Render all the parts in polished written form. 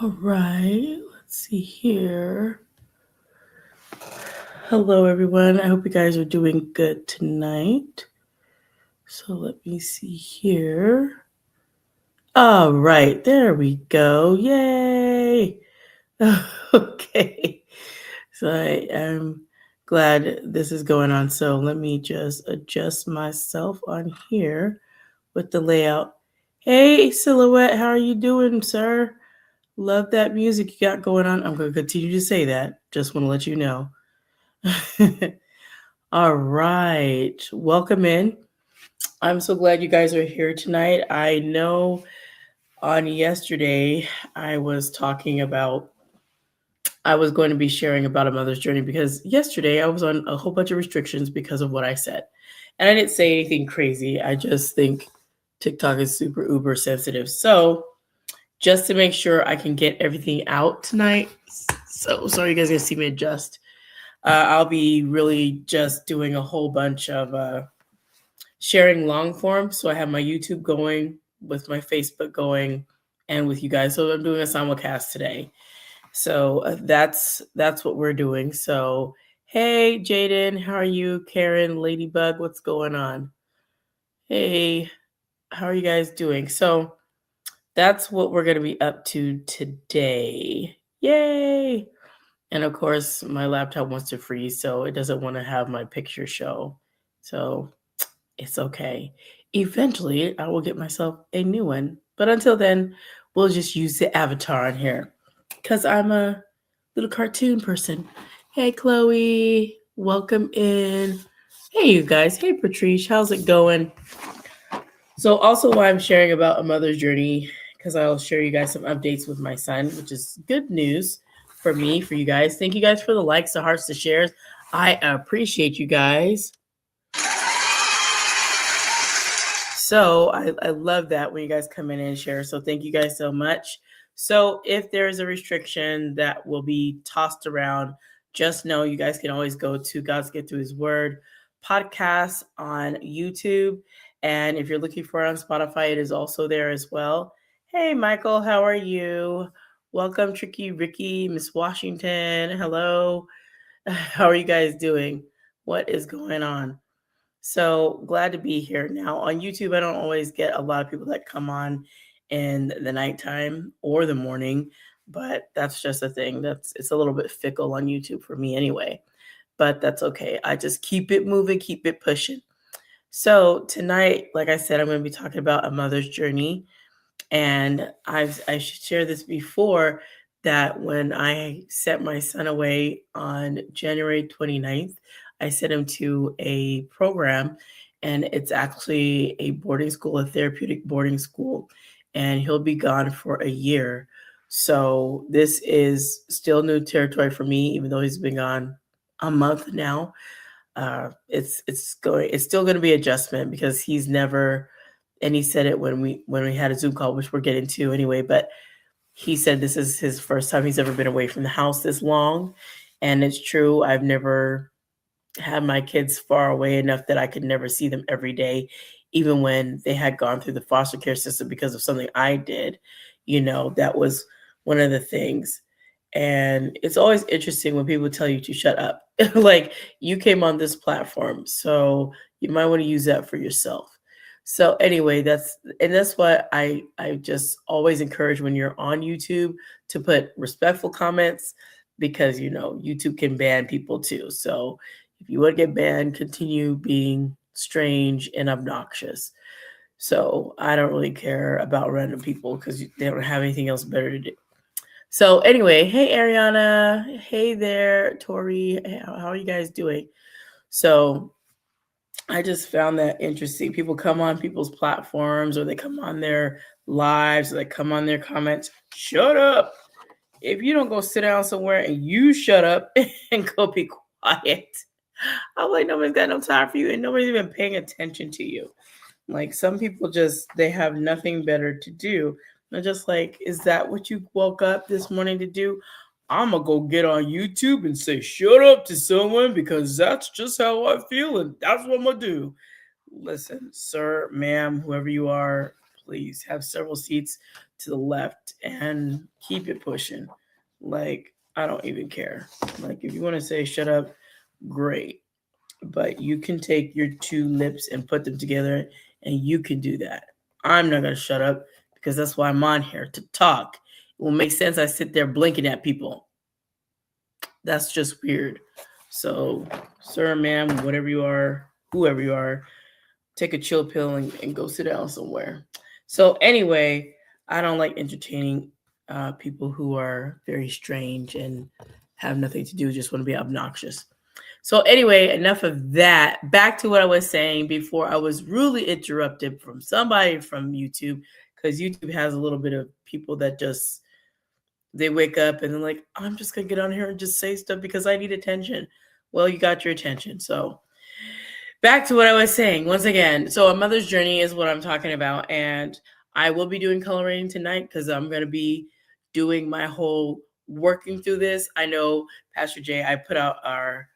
All right, let's see here. Hello, everyone. I hope you guys are doing good tonight. So let me see here. All right, there we go. Yay! Okay. So I am glad this is going on. So let me just adjust myself on here with the layout. Hey, Silhouette, how are you doing, sir? Love that music you got going on. I'm going to continue to say that. Just want to let you know. All right. Welcome in. I'm so glad you guys are here tonight. I know on yesterday I was talking about, I was going to be sharing about a mother's journey because yesterday I was on a whole bunch of restrictions because of what I said. And I didn't say anything crazy. I just think TikTok is super uber sensitive. So just to make sure I can get everything out tonight. So sorry you guys are gonna see me adjust. I'll be really just doing a whole bunch of sharing long form. So I have my YouTube going, with my Facebook going, and with you guys. So I'm doing a simulcast today. So that's what we're doing. So hey, Jaden, how are you? Karen, Ladybug, what's going on? Hey, how are you guys doing? So that's what we're going to be up to today. Yay! And of course, my laptop wants to freeze, so it doesn't want to have my picture show. So it's okay. Eventually, I will get myself a new one. But until then, we'll just use the avatar on here because I'm a little cartoon person. Hey, Chloe, welcome in. Hey, you guys. Hey, Patrice, how's it going? So, also, why I'm sharing about a mother's journey, because I'll share you guys some updates with my son, which is good news for me, for you guys. Thank you guys for the likes, the hearts, the shares. I appreciate you guys. So I love that when you guys come in and share. So thank you guys so much. So if there is a restriction that will be tossed around, just know you guys can always go to God's Get Through His Word podcast on YouTube. And if you're looking for it on Spotify, it is also there as well. Hey, Michael, how are you? Welcome, Tricky Ricky, Miss Washington. Hello. How are you guys doing? What is going on? So glad to be here. Now on YouTube, I don't always get a lot of people that come on in the nighttime or the morning, but that's just a thing. It's a little bit fickle on YouTube for me anyway. But that's okay. I just keep it moving, keep it pushing. So tonight, like I said, I'm going to be talking about a mother's journey, and I should share this before that when I sent my son away on January 29th, I sent him to a program, and it's actually a boarding school, a therapeutic boarding school, and he'll be gone for a year. So this is still new territory for me, even though he's been gone a month now. It's still going to be adjustment because he's never, and he said it when we had a Zoom call, which we're getting to anyway, but he said this is his first time he's ever been away from the house this long. And it's true. I've never had my kids far away enough that I could never see them every day, even when they had gone through the foster care system because of something I did. That was one of the things. And it's always interesting when people tell you to shut up. Like, you came on this platform, so you might want to use that for yourself. So anyway, that's what I just always encourage when you're on YouTube to put respectful comments, because YouTube can ban people too. So if you want to get banned, continue being strange and obnoxious. So I don't really care about random people because they don't have anything else better to do. So anyway, hey Ariana, hey there, Tori, how are you guys doing? So I just found that interesting. People come on people's platforms, or they come on their lives, or they come on their comments. Shut up. If you don't go sit down somewhere and you shut up and go be quiet, I'm like, nobody's got no time for you, and nobody's even paying attention to you. Like, some people just, they have nothing better to do. And just like, is that what you woke up this morning to do? I'm gonna go get on YouTube and say shut up to someone because that's just how I feel, and that's what I'm gonna do. Listen, sir, ma'am, whoever you are, please have several seats to the left and keep it pushing. Like, I don't even care. Like, if you want to say shut up, great. But you can take your two lips and put them together, and you can do that. I'm not going to shut up because that's why I'm on here to talk. It will make sense. I sit there blinking at people. That's just weird. So, sir, ma'am, whatever you are, whoever you are, take a chill pill and go sit down somewhere. So, anyway, I don't like entertaining people who are very strange and have nothing to do, just want to be obnoxious. So, anyway, enough of that. Back to what I was saying before I was rudely interrupted from somebody from YouTube, because YouTube has a little bit of people that just they wake up and they're like, I'm just gonna get on here and just say stuff because I need attention. Well, you got your attention. So back to what I was saying once again. So a mother's journey is what I'm talking about. And I will be doing coloring tonight because I'm gonna be doing my whole working through this. I know Pastor Jay, I put out our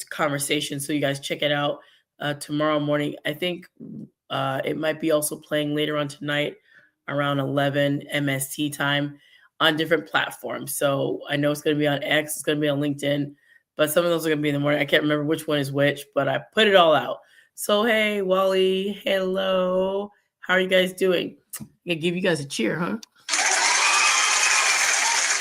conversation, so you guys check it out tomorrow morning. I think it might be also playing later on tonight around 11 MST time on different platforms. So I know it's going to be on X, it's going to be on LinkedIn, but some of those are going to be in the morning. I can't remember which one is which, but I put it all out. So, hey, Wally, hello. How are you guys doing? I'm going to give you guys a cheer, huh?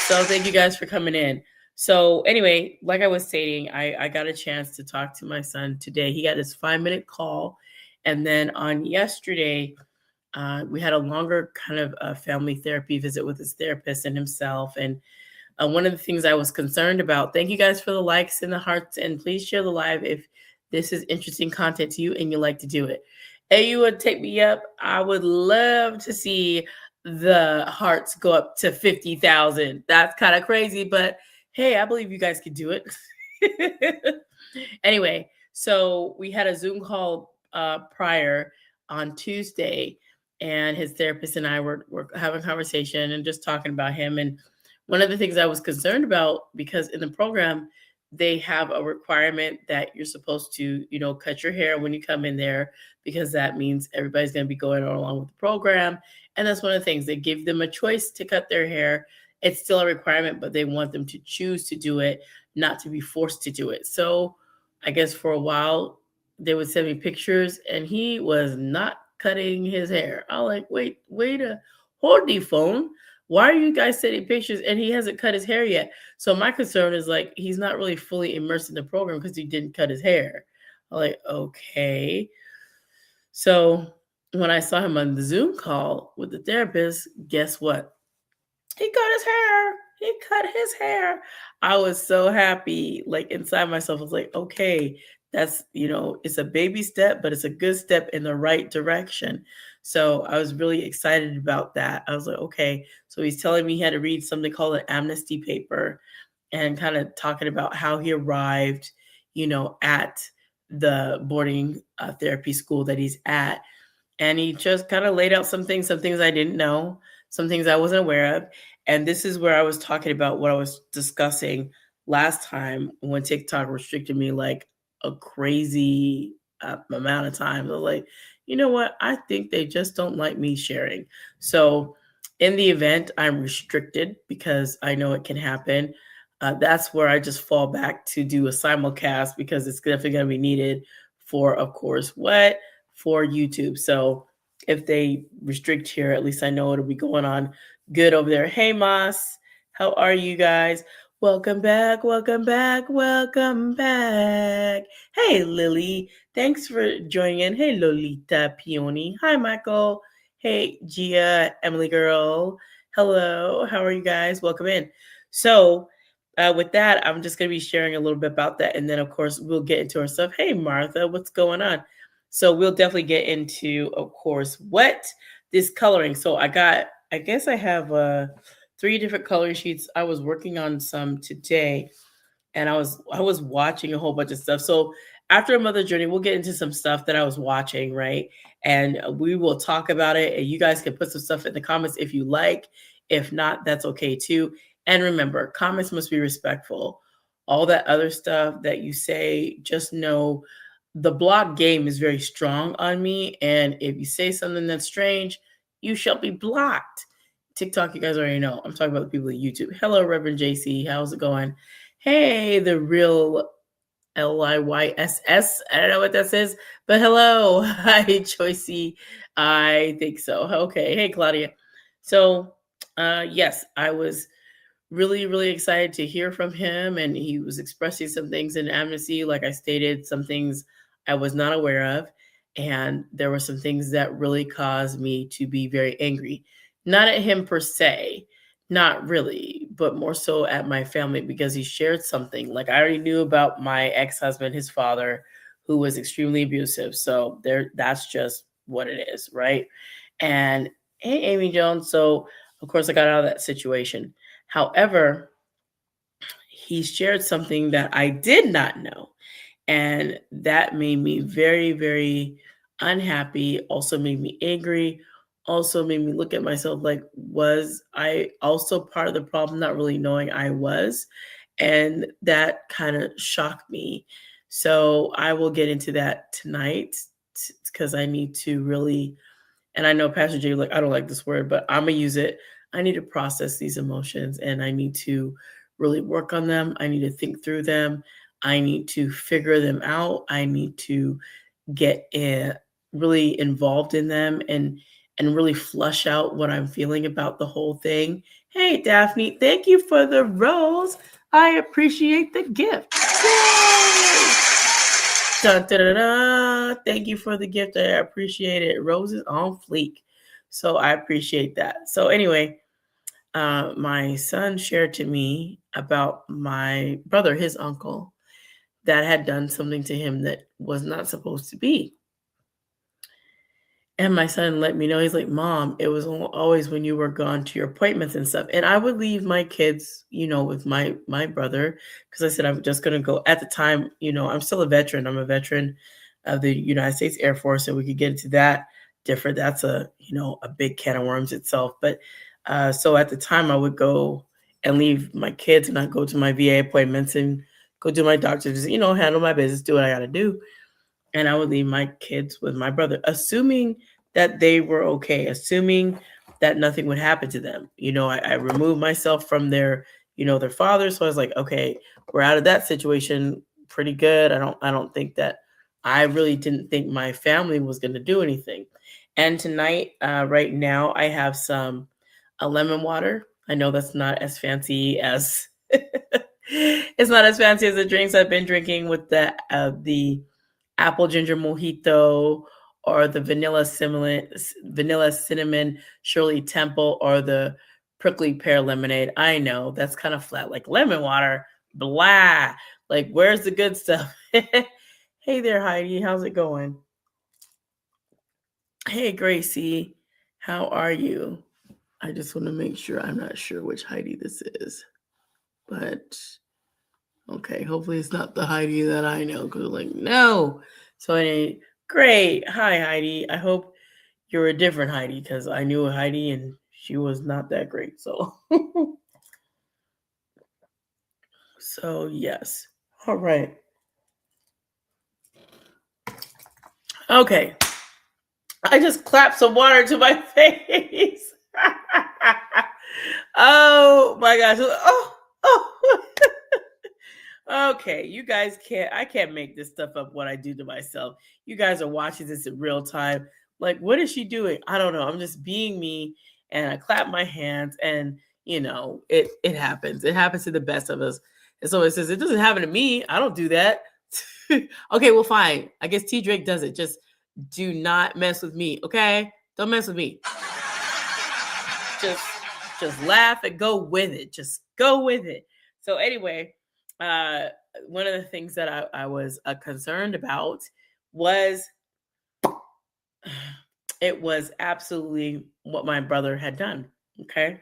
So thank you guys for coming in. So anyway, like I was stating, I got a chance to talk to my son today. He got this 5-minute call. And then on yesterday, we had a longer kind of family therapy visit with his therapist and himself. And one of the things I was concerned about, thank you guys for the likes and the hearts, and please share the live if this is interesting content to you and you like to do it. And you would take me up. I would love to see the hearts go up to 50,000. That's kind of crazy, but hey, I believe you guys can do it. Anyway, so we had a Zoom call prior on Tuesday, and his therapist and I were having a conversation and just talking about him. And one of the things I was concerned about, because in the program, they have a requirement that you're supposed to, cut your hair when you come in there, because that means everybody's going to be going along with the program. And that's one of the things. They give them a choice to cut their hair. It's still a requirement, but they want them to choose to do it, not to be forced to do it. So I guess for a while, they would send me pictures, and he was not cutting his hair. I was like, wait a hold the phone. Why are you guys sending pictures and he hasn't cut his hair yet? So my concern is like, he's not really fully immersed in the program because he didn't cut his hair. I'm like, okay. So when I saw him on the Zoom call with the therapist, guess what? He cut his hair. He cut his hair. I was so happy. Like inside myself, I was like, okay, that's, it's a baby step, but it's a good step in the right direction. So I was really excited about that. I was like, okay. So he's telling me he had to read something called an amnesty paper, and kind of talking about how he arrived, at the boarding therapy school that he's at. And he just kind of laid out some things I didn't know, some things I wasn't aware of. And this is where I was talking about what I was discussing last time when TikTok restricted me like a crazy amount of time. I was like, you know what? I think they just don't like me sharing. So in the event I'm restricted, because I know it can happen, that's where I just fall back to do a simulcast, because it's definitely going to be needed for, of course, for YouTube. So if they restrict here, at least I know it'll be going on good over there. Hey, Moss, how are you guys? Welcome back, welcome back, welcome back. Hey, Lily, thanks for joining in. Hey, Lolita Peony. Hi, Michael. Hey, Gia, Emily girl. Hello, how are you guys? Welcome in. So with that, I'm just going to be sharing a little bit about that. And then, of course, we'll get into our stuff. Hey, Martha, what's going on? So we'll definitely get into, of course, what this coloring. So I guess I have 3 different coloring sheets. I was working on some today, and I was watching a whole bunch of stuff. So after a mother journey, we'll get into some stuff that I was watching, right? And we will talk about it. And you guys can put some stuff in the comments if you like. If not, that's okay too. And remember, comments must be respectful. All that other stuff that you say, just know the block game is very strong on me. And if you say something that's strange, you shall be blocked. TikTok, you guys already know. I'm talking about the people at YouTube. Hello, Reverend JC. How's it going? Hey, the real LiYSS. I don't know what that says, but hello. Hi, Choicey. I think so. Okay. Hey, Claudia. So, yes, I was really, really excited to hear from him. And he was expressing some things in amnesty. Like I stated, some things I was not aware of. And there were some things that really caused me to be very angry. Not at him per se, not really, but more so at my family because he shared something. Like I already knew about my ex-husband, his father, who was extremely abusive. So there, that's just what it is, right? And hey, Amy Jones. So of course I got out of that situation. However, he shared something that I did not know. And that made me very, very unhappy, also made me angry, also made me look at myself like, was I also part of the problem, not really knowing I was? And that kind of shocked me. So I will get into that tonight because I need to really, and I know Pastor Jay, like, I don't like this word, but I'm gonna use it. I need to process these emotions and I need to really work on them. I need to think through them. I need to figure them out. I need to get really involved in them and really flush out what I'm feeling about the whole thing. Hey, Daphne, thank you for the rose. I appreciate the gift. Yay! Dun, dun, dun, dun. Thank you for the gift. I appreciate it. Roses on fleek. So I appreciate that. So anyway, my son shared to me about my brother, his uncle, that had done something to him that was not supposed to be. And my son let me know, he's like, Mom, it was always when you were gone to your appointments and stuff. And I would leave my kids, with my brother, because I said I'm just gonna go. At the time, I'm still a veteran. I'm a veteran of the United States Air Force, and we could get into that different. That's a big can of worms itself. But so at the time I would go and leave my kids and I'd go to my VA appointments and go do my doctor's, handle my business, do what I gotta do. And I would leave my kids with my brother, assuming that they were okay, assuming that nothing would happen to them. I removed myself from their father. So I was like, okay, we're out of that situation pretty good. I don't think that I really didn't think my family was going to do anything. And tonight, right now, I have a lemon water. I know that's not as fancy as it's not as fancy as the drinks I've been drinking with the apple ginger mojito or the vanilla cinnamon Shirley Temple or the prickly pear lemonade. I know that's kind of flat, like lemon water, blah. Like, where's the good stuff? Hey there, Heidi. How's it going? Hey, Gracie. How are you? I just want to make sure. I'm not sure which Heidi this is, but okay. Hopefully, it's not the Heidi that I know. Because, like, no. So, anyway, great. Hi, Heidi. I hope you're a different Heidi because I knew a Heidi and she was not that great. So, so yes. All right. Okay. I just clapped some water to my face. Oh my gosh. Oh. Okay, you guys I can't make this stuff up what I do to myself. You guys are watching this in real time. Like, what is she doing? I don't know. I'm just being me and I clap my hands and it happens. It happens to the best of us. And so it says, it doesn't happen to me. I don't do that. Okay, well, fine. I guess T Drake does it. Just do not mess with me. Okay? Don't mess with me. Just laugh and go with it. Just go with it. So anyway, uh, one of the things that I was concerned about was it was absolutely what my brother had done. Okay.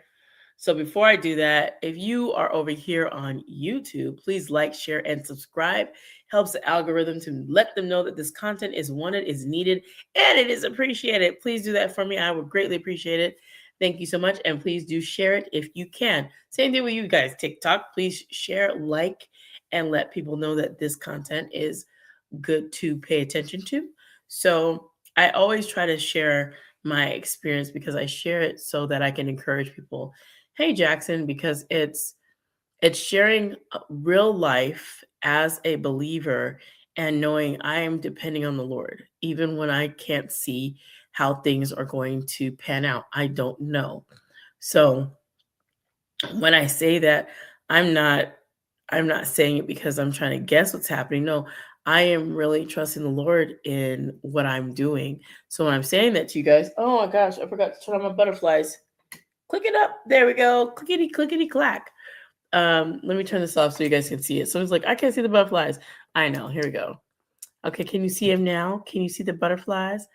So before I do that, if you are over here on YouTube, please like, share, and subscribe. Helps the algorithm to let them know that this content is wanted, is needed, and it is appreciated. Please do that for me. I would greatly appreciate it. Thank you so much. And please do share it if you can. Same thing with you guys. TikTok, please share, like, and let people know that this content is good to pay attention to. So I always try to share my experience because I share it so that I can encourage people. Hey, Jackson, because it's sharing real life as a believer and knowing I am depending on the Lord, even when I can't see how things are going to pan out. I don't know. So when I say that, I'm not I'm not saying it because I'm trying to guess what's happening. No, I am really trusting the Lord in what I'm doing. So when I'm saying that to you guys, oh my gosh, I forgot to turn on my butterflies. Click it up. There we go. Clickety clickety clack. Let me turn this off so you guys can see it. Someone's like, I can't see the butterflies. I know. Here we go. Okay, can you see him now? Can you see the butterflies?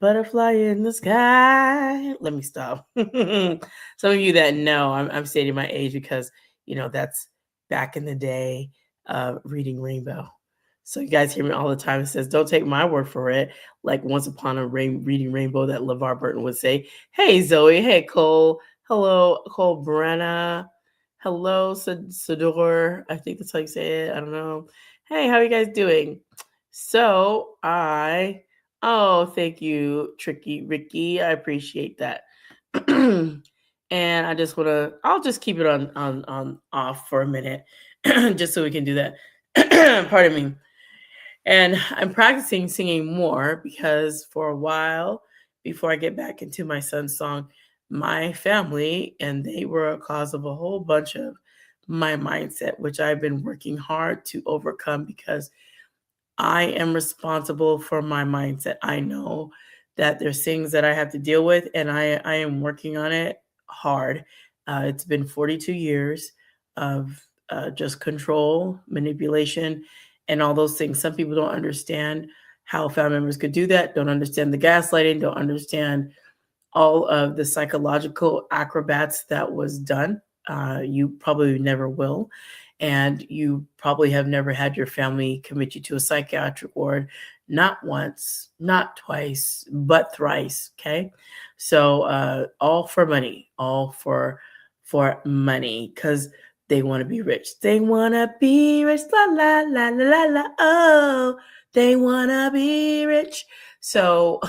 Butterfly in the sky. Let me stop. Some of you that know, I'm stating my age because that's back in the day reading Rainbow. So you guys hear me all the time. It says, "Don't take my word for it." Like once upon a reading Rainbow, that LeVar Burton would say, "Hey Zoe, hey Cole, hello Cole Brenna, hello Sador." I think that's how you say it. I don't know. Hey, how are you guys doing? So oh, thank you, Tricky Ricky. I appreciate that. And I just I'll just keep it on off for a minute, just so we can do that. Pardon me. And I'm practicing singing more because for a while, before I get back into my son's song, my family and they were a cause of a whole bunch of my mindset, which I've been working hard to overcome because I am responsible for my mindset. I know that there's things that I have to deal with, and I am working on it hard. It's been 42 years of just control, manipulation, and all those things. Some people don't understand how family members could do that, don't understand the gaslighting, don't understand all of the psychological acrobats that was done. You probably never will. And you probably have never had your family commit you to a psychiatric ward, not once, not twice, but thrice. Okay. So all for money, all for money, because they want to be rich. They want to be rich. La la la la la la. Oh, they want to be rich. So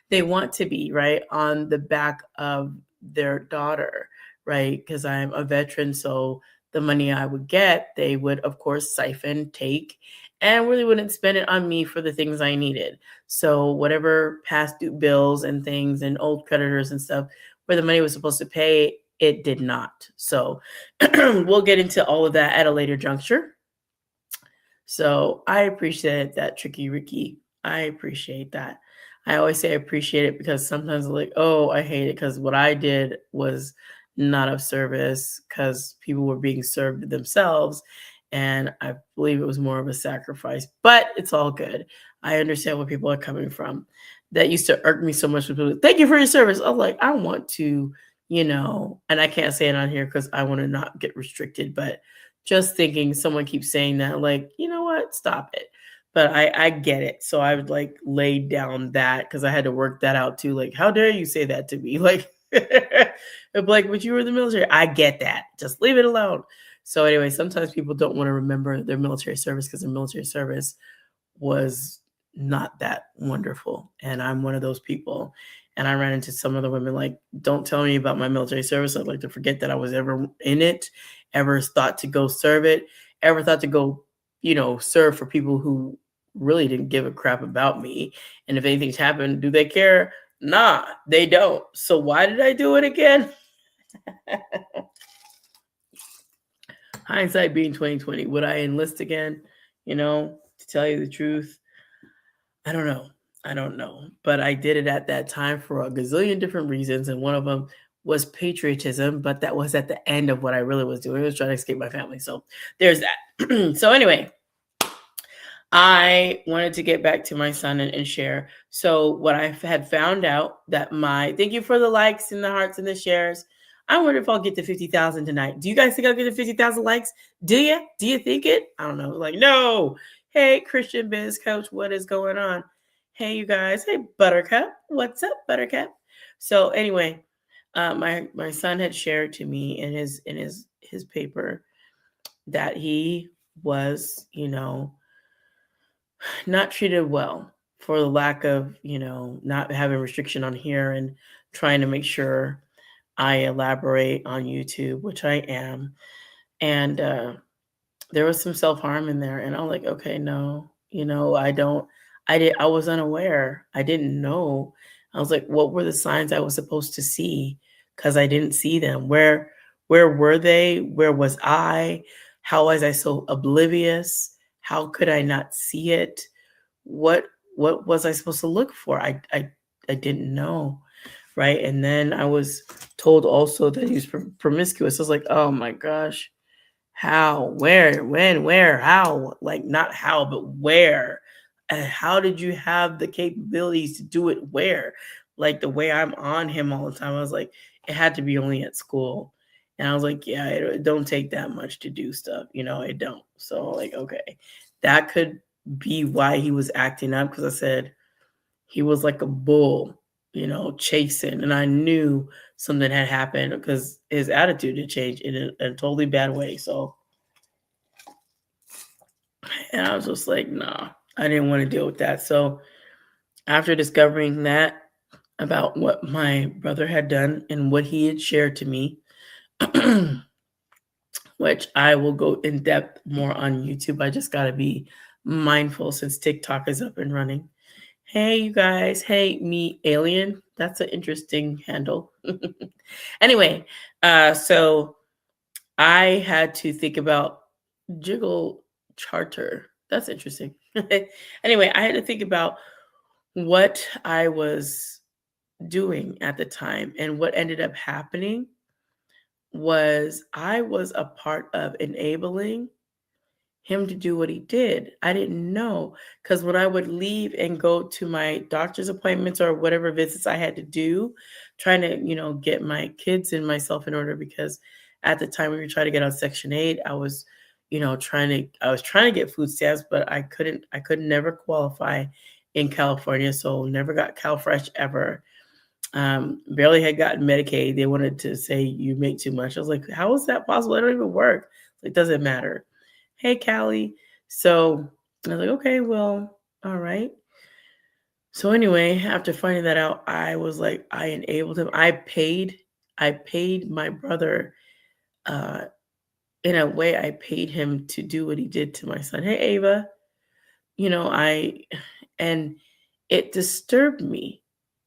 they want to be right on the back of their daughter, right? Because I'm a veteran. So the money I would get, they would, of course, siphon, take, and really wouldn't spend it on me for the things I needed. So whatever past due bills and things and old creditors and stuff where the money was supposed to pay, it did not. So we'll get into all of that at a later juncture. So I appreciate that, Tricky Ricky. I appreciate that. I always say I appreciate it because sometimes I'm like, oh, I hate it because what I did was not of service because people were being served themselves. And I believe it was more of a sacrifice, but it's all good. I understand where people are coming from. That used to irk me so much. With people, thank you for your service. I'm like, I want to, and I can't say it on here because I want to not get restricted, but just thinking someone keeps saying that, like, you know what, stop it. But I get it. So I would like lay down that because I had to work that out too. Like, how dare you say that to me? Like, but you were in the military. I get that. Just leave it alone. So anyway, sometimes people don't want to remember their military service because their military service was not that wonderful. And I'm one of those people. And I ran into some of the women like, don't tell me about my military service. I'd like to forget that I was ever in it, ever thought to go serve it, ever thought to go, serve for people who really didn't give a crap about me. And if anything's happened, do they care? Nah, they don't. So why did I do it again? Hindsight being 2020. Would I enlist again? To tell you the truth, I don't know. I don't know. But I did it at that time for a gazillion different reasons. And one of them was patriotism, but that was at the end of what I really was doing. I was trying to escape my family. So there's that. So anyway, I wanted to get back to my son and share. So what I had found out that thank you for the likes and the hearts and the shares. I wonder if I'll get to 50,000 tonight. Do you guys think I'll get to 50,000 likes? Do you? Do you think it? I don't know. Like, no. Hey, Christian Biz Coach, what is going on? Hey, you guys. Hey, Buttercup. What's up, Buttercup? So anyway, my son had shared to me in his paper that he was, not treated well for the lack of, not having restriction on here and trying to make sure I elaborate on YouTube, which I am. And there was some self-harm in there. And I'm like, okay, no, I was unaware. I didn't know. I was like, what were the signs I was supposed to see? Because I didn't see them. Where were they? Where was I? How was I so oblivious? How could I not see it? What was I supposed to look for? I didn't know, right? And then I was told also that he was promiscuous. I was like, oh my gosh, how, where, when, where, how? Like not how, but where? And how did you have the capabilities to do it? Where? Like the way I'm on him all the time. I was like, it had to be only at school. And I was like, yeah, it don't take that much to do stuff, it don't. So like, okay, that could be why he was acting up, because I said he was like a bull, chasing, and I knew something had happened because his attitude had changed in a totally bad way. So, and I was just like, nah, I didn't want to deal with that. So after discovering that about what my brother had done and what he had shared to me, which I will go in depth more on YouTube. I just got to be mindful since TikTok is up and running. Hey, you guys. Hey, me, alien. That's an interesting handle. Anyway, so I had to think about Jiggle Charter. That's interesting. Anyway, I had to think about what I was doing at the time, and what ended up happening was I was a part of enabling him to do what he did. I didn't know, because when I would leave and go to my doctor's appointments or whatever visits I had to do, trying to, get my kids and myself in order, because at the time we were trying to get on Section 8, I was, trying to get food stamps, but I could never qualify in California. So never got CalFresh ever. Barely had gotten Medicaid. They wanted to say you make too much. I was like, how is that possible? It don't even work. It doesn't matter. Hey, Callie. So I was like, okay, well, all right. So anyway, after finding that out, I was like, I enabled him. I paid my brother, in a way, I paid him to do what he did to my son. Hey, Ava, and it disturbed me.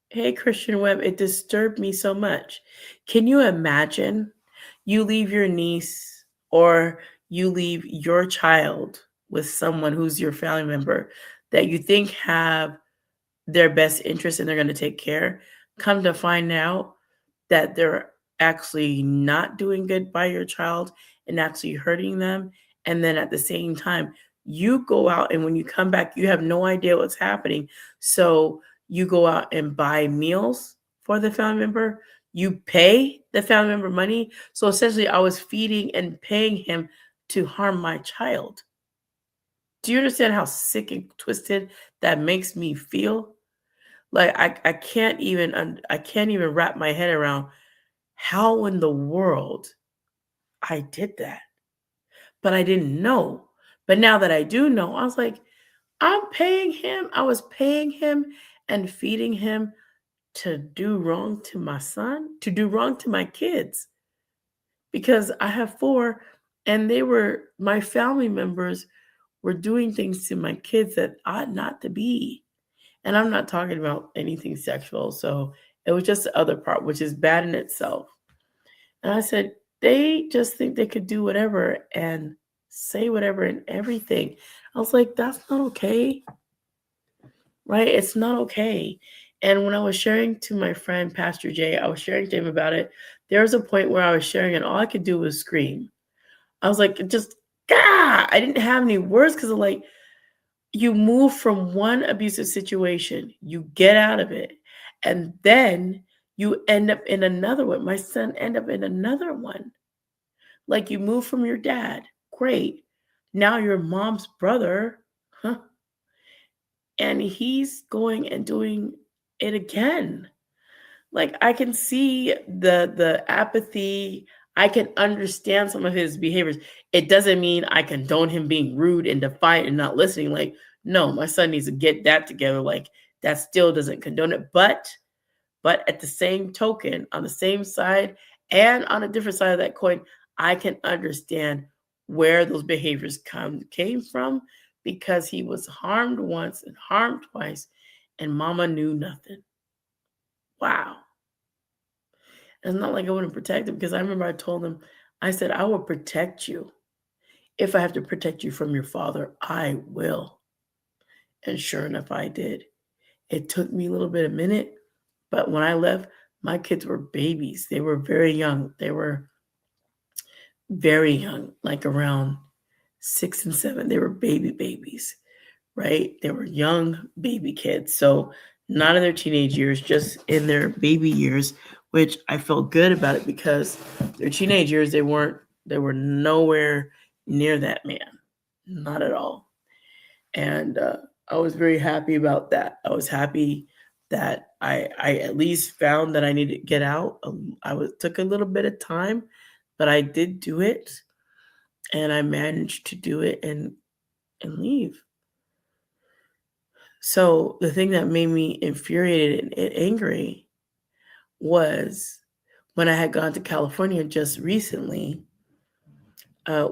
Hey, Christian Webb, it disturbed me so much. Can you imagine you leave your niece or you leave your child with someone who's your family member that you think have their best interest and they're going to take care, come to find out that they're actually not doing good by your child and actually hurting them. And then at the same time, you go out and when you come back, you have no idea what's happening. So you go out and buy meals for the family member. You pay the family member money. So essentially, I was feeding and paying him to harm my child. Do you understand how sick and twisted that makes me feel? Like I can't even wrap my head around how in the world I did that. But I didn't know. But now that I do know, I was like, I'm paying him. I was paying him and feeding him to do wrong to my son, to do wrong to my kids. Because I have 4, and my family members were doing things to my kids that ought not to be. And I'm not talking about anything sexual. So it was just the other part, which is bad in itself. And I said, they just think they could do whatever and say whatever and everything. I was like, that's not okay. Right? It's not okay. And when I was sharing to my friend, Pastor Jay, I was sharing to him about it. There was a point where I was sharing and all I could do was scream. I was like, just, I didn't have any words because like, you move from one abusive situation, you get out of it, and then you end up in another one. My son ended up in another one. Like you move from your dad, great. Now your mom's brother, and he's going and doing it again. Like I can see the apathy. I can understand some of his behaviors. It doesn't mean I condone him being rude and defiant and not listening. Like, No, my son needs to get that together. Like, that still doesn't condone it. But at the same token, on the same side and on a different side of that coin, I can understand where those behaviors came from, because he was harmed once and harmed twice, and mama knew nothing. Wow. It's not like I wouldn't protect him, because I remember I told him, I said, I will protect you. If I have to protect you from your father, I will. And sure enough, I did. It took me a little bit, a minute, but when I left, my kids were babies. They were very young. They were very young, like around 6 and 7. They were babies, right? They were young baby kids. So not in their teenage years, just in their baby years, which I felt good about it, because their teenage years, they were nowhere near that man. Not at all. And I was very happy about that. I was happy that I at least found that I needed to get out. Took a little bit of time, but I did do it, and I managed to do it and leave. So the thing that made me infuriated and angry was when I had gone to California just recently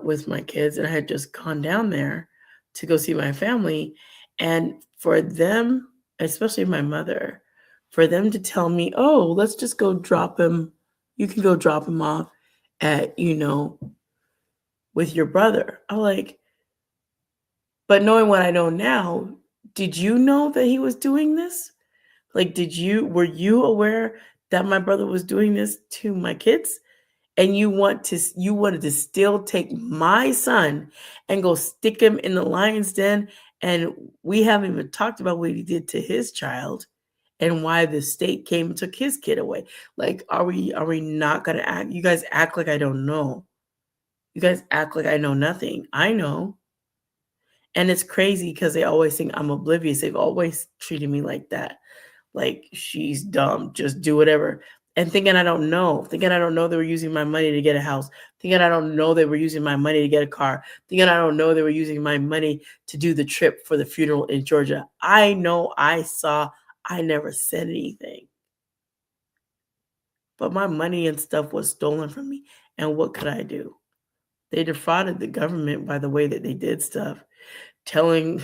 with my kids, and I had just gone down there to go see my family. And for them, especially my mother, for them to tell me, oh, let's just go drop him. You can go drop him off at, with your brother. I'm like, but knowing what I know now, did you know that he was doing this? Like, were you aware that my brother was doing this to my kids? And you wanted to still take my son and go stick him in the lion's den, and we haven't even talked about what he did to his child and why the state came and took his kid away. Like, are we not gonna act? You guys act like I don't know. You guys act like I know nothing. I know. And it's crazy because they always think I'm oblivious. They've always treated me like that. Like, she's dumb, just do whatever. And thinking I don't know they were using my money to get a house, thinking I don't know they were using my money to get a car, thinking I don't know they were using my money to do the trip for the funeral in Georgia. I know, I saw, I never said anything. But my money and stuff was stolen from me. And what could I do? They defrauded the government by the way that they did stuff, telling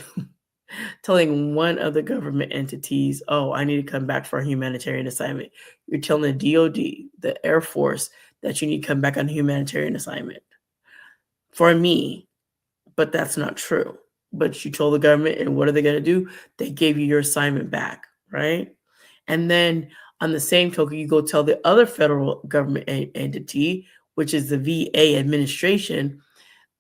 telling one of the government entities, oh, I need to come back for a humanitarian assignment. You're telling the DOD, the Air Force, that you need to come back on a humanitarian assignment for me, but that's not true. But you told the government, and what are they going to do? They gave you your assignment back, right? And then on the same token, you go tell the other federal government entity, which is the VA administration,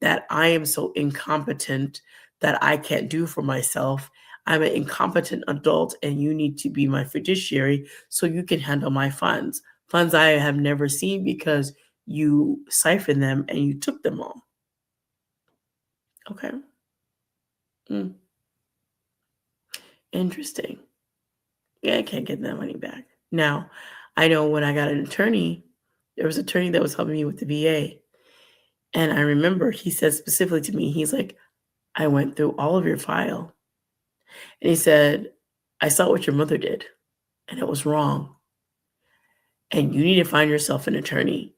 that I am so incompetent that I can't do for myself. I'm an incompetent adult, and you need to be my fiduciary so you can handle my funds. Funds I have never seen because you siphoned them and you took them all. Okay. Mm, interesting. Yeah, I can't get that money back. Now, I know when I got an attorney, there was an attorney that was helping me with the VA. And I remember he said specifically to me, he's like, I went through all of your file. And he said, I saw what your mother did, and it was wrong. And you need to find yourself an attorney.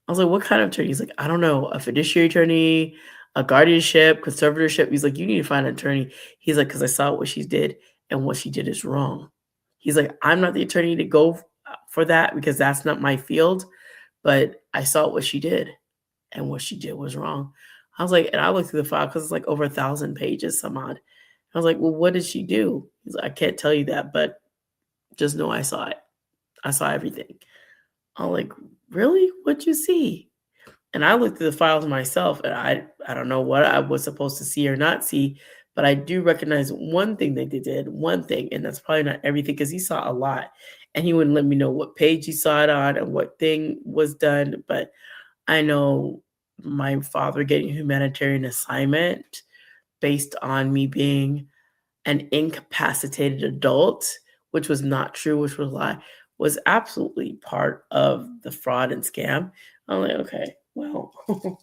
I was like, what kind of attorney? He's like, I don't know, a fiduciary attorney, a guardianship, conservatorship. He's like, you need to find an attorney. He's like, because I saw what she did, and what she did is wrong. He's like, I'm not the attorney to go for that because that's not my field, but I saw what she did, and what she did was wrong. I was like, and I looked through the file because it's like over 1,000 pages, some odd. I was like, well, what did she do? He's like, I can't tell you that, but just know I saw it. I saw everything. I'm like, really? What'd you see? And I looked through the files myself, and I don't know what I was supposed to see or not see, but I do recognize one thing that they did, one thing, and that's probably not everything because he saw a lot, and he wouldn't let me know what page he saw it on and what thing was done. But I know my father getting a humanitarian assignment based on me being an incapacitated adult, which was not true, which was a lie, was absolutely part of the fraud and scam. I'm like, okay, well, what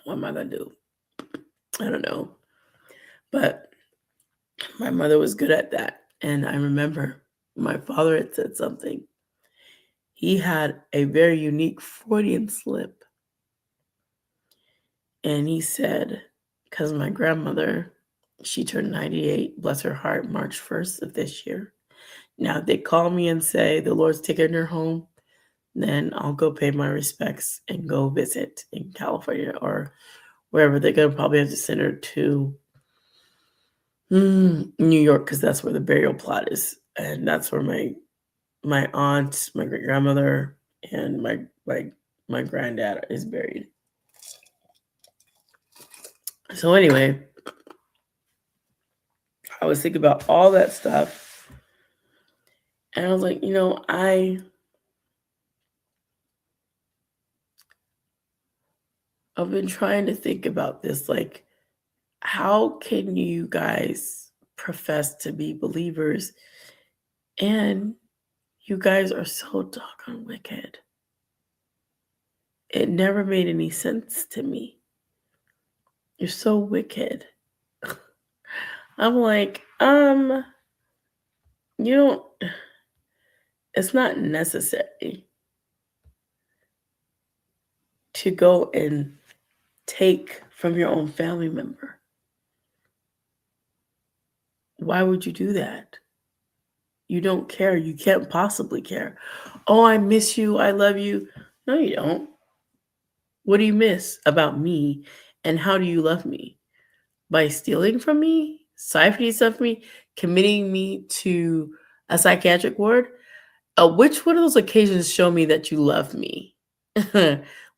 am I gonna do? I don't know. But my mother was good at that. And I remember my father had said something. He had a very unique Freudian slip. And he said, because my grandmother, she turned 98, bless her heart, March 1st of this year. Now, if they call me and say the Lord's taking her home, then I'll go pay my respects and go visit in California or wherever. They're going to probably have to send her to New York because that's where the burial plot is. And that's where my aunt, my great grandmother, and my granddad is buried. So anyway, I was thinking about all that stuff, and I was like, I've been trying to think about this, like, how can you guys profess to be believers and you guys are so doggone wicked? It never made any sense to me. You're so wicked. I'm like, you don't, it's not necessary to go and take from your own family member. Why would you do that? You don't care. You can't possibly care. Oh, I miss you. I love you. No, you don't. What do you miss about me? And how do you love me? By stealing from me, siphoning stuff from me, committing me to a psychiatric ward? Which one of those occasions show me that you love me?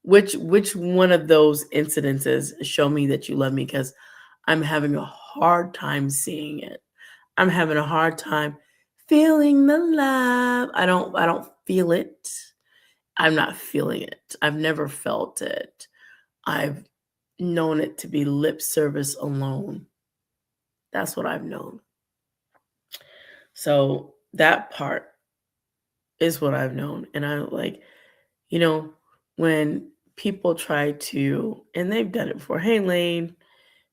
which one of those incidences show me that you love me? Because I'm having a hard time seeing it. I'm having a hard time feeling the love. I don't feel it. I'm not feeling it. I've never felt it. I've known it to be lip service alone. That's what I've known. So that part is what I've known. And I like, when people try to, and they've done it before. Hey, Lane.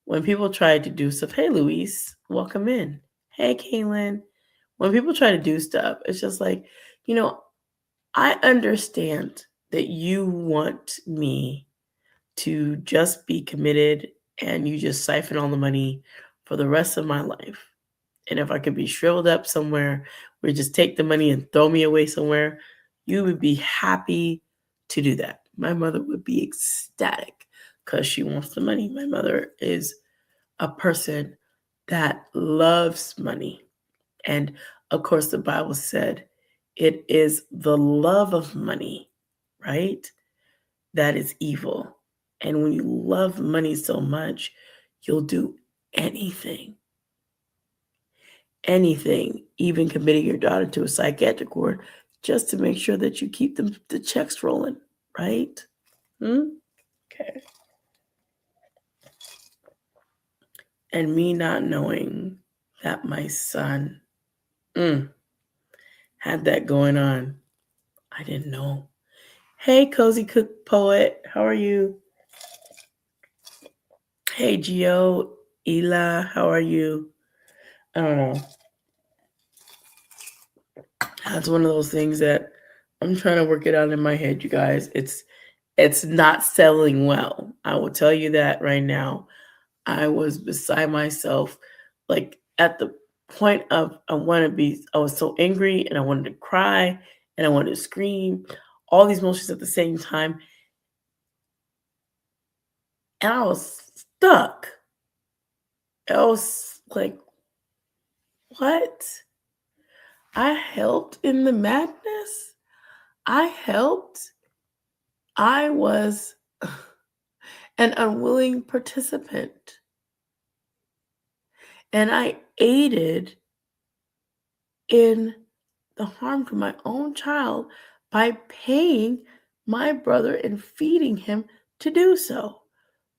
When people try to do stuff, hey, Luis, welcome in. Hey, Kaylin. When people try to do stuff, it's just like, I understand that you want me to just be committed and you just siphon all the money for the rest of my life. And if I could be shriveled up somewhere where you just take the money and throw me away somewhere, you would be happy to do that. My mother would be ecstatic because she wants the money. My mother is a person that loves money. And of course, the Bible said it is the love of money, right? That is evil. And when you love money so much, you'll do anything, even committing your daughter to a psychiatric ward just to make sure that you keep the checks rolling, right? Okay. And me not knowing that my son had that going on, I didn't know. Hey, Cozy Cook Poet, how are you? Hey, Gio, Ela, how are you? I don't know. That's one of those things that I'm trying to work it out in my head, you guys. It's not settling well. I will tell you that right now. I was beside myself, like at the point of I was so angry and I wanted to cry and I wanted to scream, all these emotions at the same time. And I was stuck. I was like, what? I helped in the madness? I helped? I was an unwilling participant. And I aided in the harm to my own child by paying my brother and feeding him to do so.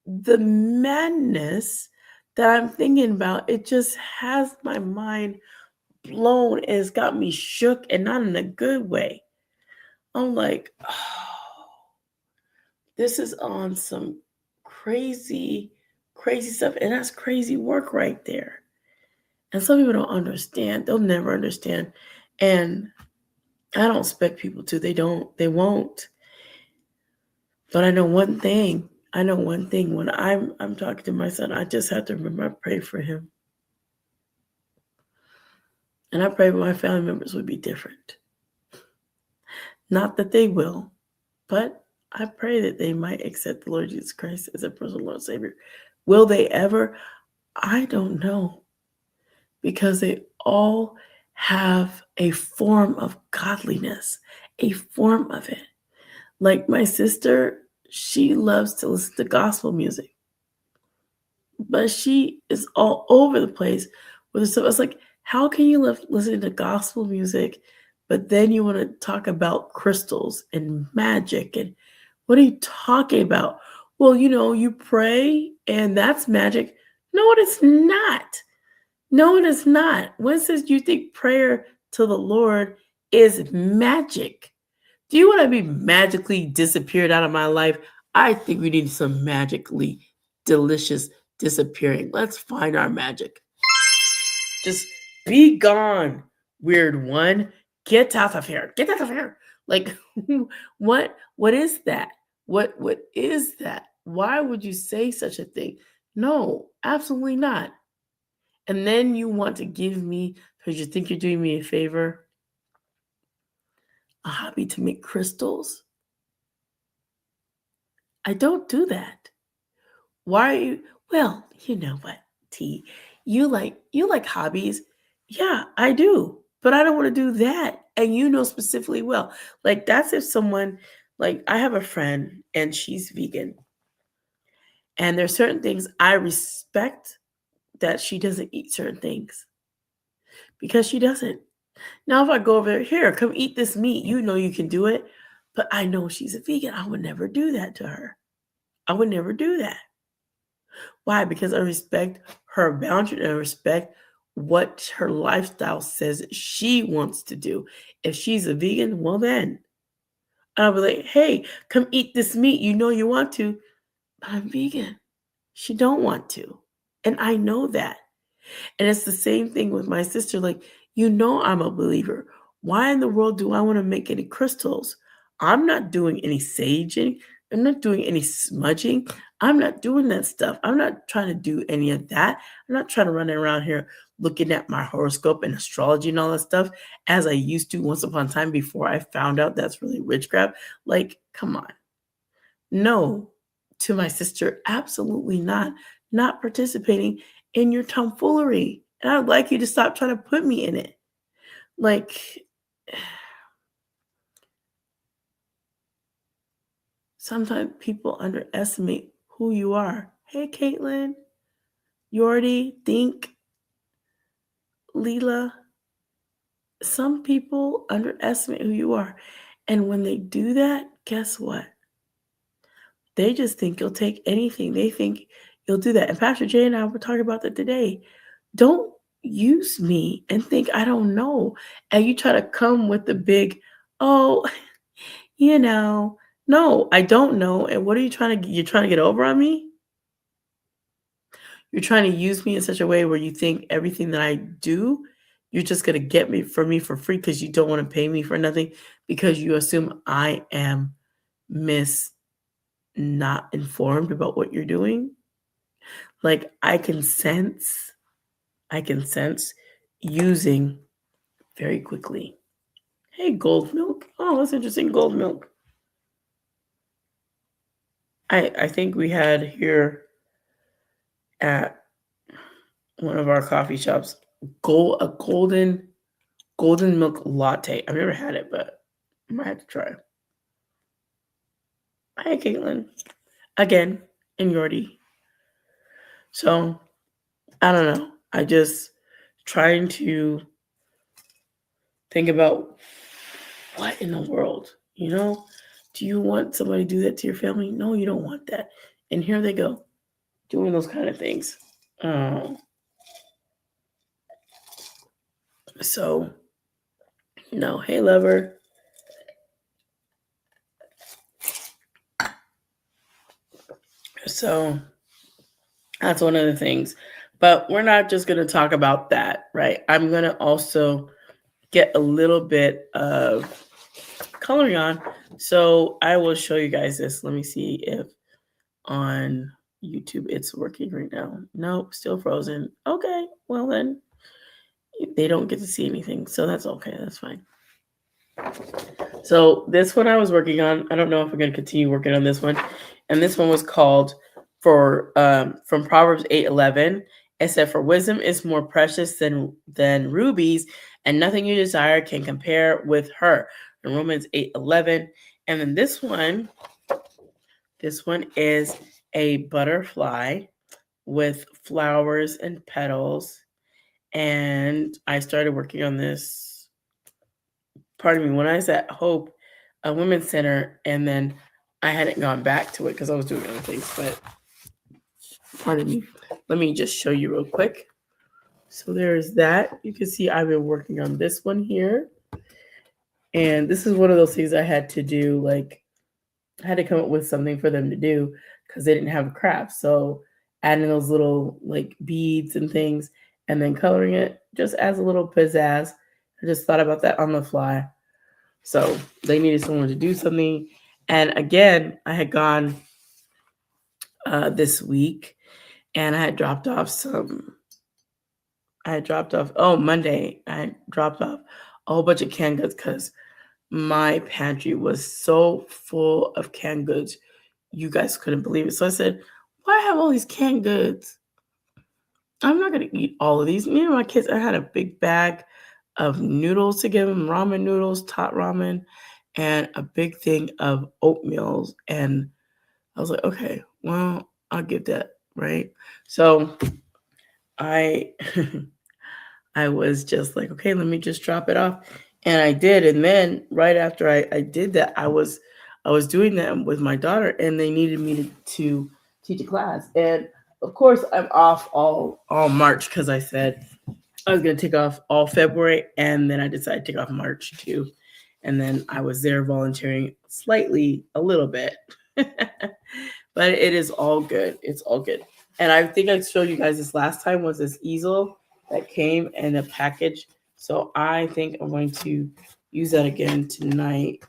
The madness that I'm thinking about, it just has my mind blown and it's got me shook and not in a good way. I'm like, oh, this is on some crazy, crazy stuff. And that's crazy work right there. And some people don't understand. They'll never understand. And I don't expect people to. They don't. They won't. But I know one thing. I know one thing. When I'm talking to my son, I just have to remember I pray for him. And I pray my family members would be different. Not that they will, but I pray that they might accept the Lord Jesus Christ as a personal Lord and Savior. Will they ever? I don't know. Because they all have a form of godliness, a form of it. Like my sister, she loves to listen to gospel music, but she is all over the place with stuff. It's like, how can you listen to gospel music, but then you want to talk about crystals and magic? And what are you talking about? Well, you pray and that's magic. No, it is not. No, it is not. When says you think prayer to the Lord is magic? Do you want to be magically disappeared out of my life? I think we need some magically delicious disappearing. Let's find our magic. Just be gone, weird one. Get out of here. Get out of here. Like, what is that? What is that? Why would you say such a thing? No, absolutely not. And then you want to give me, because you think you're doing me a favor, a hobby to make crystals? I don't do that. Why are you? Well, you know what, T? You like hobbies. Yeah, I do. But I don't want to do that. And you know specifically well. Like that's if someone, like I have a friend and she's vegan. And there's certain things I respect that she doesn't eat certain things because she doesn't. Now, if I go over there, here, come eat this meat, you know you can do it. But I know she's a vegan. I would never do that to her. I would never do that. Why? Because I respect her boundary and I respect what her lifestyle says she wants to do. If she's a vegan, well then. I'll be like, hey, come eat this meat. You know you want to, but I'm vegan. She don't want to. And I know that. And it's the same thing with my sister. Like, I'm a believer. Why in the world do I want to make any crystals? I'm not doing any saging. I'm not doing any smudging. I'm not doing that stuff. I'm not trying to do any of that. I'm not trying to run around here looking at my horoscope and astrology and all that stuff as I used to once upon a time before I found out that's really witchcraft. Like, come on. No, to my sister, absolutely not. Not participating in your tomfoolery. And I'd like you to stop trying to put me in it. Like, sometimes people underestimate who you are. Hey, Caitlin, Yordi, Think, Leela. Some people underestimate who you are. And when they do that, guess what? They just think you'll take anything. They think you'll do that. And Pastor Jay and I were talking about that today. Don't use me and think I don't know. And you try to come with the big, oh, no, I don't know. And what are you trying to you're trying to get over on me? You're trying to use me in such a way where you think everything that I do, you're just going to get me for free because you don't want to pay me for nothing because you assume I am not informed about what you're doing. Like I can sense using very quickly. Hey, gold milk. Oh, that's interesting. Gold milk. I think we had here at one of our coffee shops a golden milk latte. I've never had it, but I might have to try. Hi, Caitlin. Again, in Yordi. So I don't know. I just trying to think about what in the world, Do you want somebody to do that to your family? No, you don't want that. And here they go, doing those kind of things. So, no. Hey, lover. So, That's one of the things. But we're not just going to talk about that, right? I'm going to also get a little bit of coloring on. So I will show you guys this. Let me see if on YouTube it's working right now. Nope, still frozen. Okay, well then they don't get to see anything. So that's okay. That's fine. So this one I was working on. I don't know if I'm going to continue working on this one. And this one was called from Proverbs 8:11. It said, "For wisdom is more precious than rubies, and nothing you desire can compare with her." In Romans 8:11. And then this one is a butterfly with flowers and petals. And I started working on this, pardon me, when I was at Hope, a women's center, and then I hadn't gone back to it because I was doing other things. But pardon me, let me just show you real quick. So there's that. You can see I've been working on this one here. And this is one of those things I had to do, like I had to come up with something for them to do because they didn't have a craft. So adding those little like beads and things and then coloring it just adds a little pizzazz. I just thought about that on the fly. So they needed someone to do something. And again, I had gone this week and I had dropped off Monday, I dropped off a whole bunch of canned goods because my pantry was so full of canned goods. You guys couldn't believe it. So I said, why have all these canned goods? I'm not going to eat all of these. Me and my kids, I had a big bag of noodles to give them, ramen noodles, tot ramen, and a big thing of oatmeal. And I was like, okay, well, I'll give that, right? So I I was just like, okay, let me just drop it off. And I did. And then right after I did that, I was doing that with my daughter, and they needed me to teach a class. And of course, I'm off all March because I said I was going to take off all February, and then I decided to take off March too. And then I was there volunteering slightly, a little bit. But it is all good. It's all good. And I think I showed you guys this last time was this easel that came in a package. So I think I'm going to use that again tonight,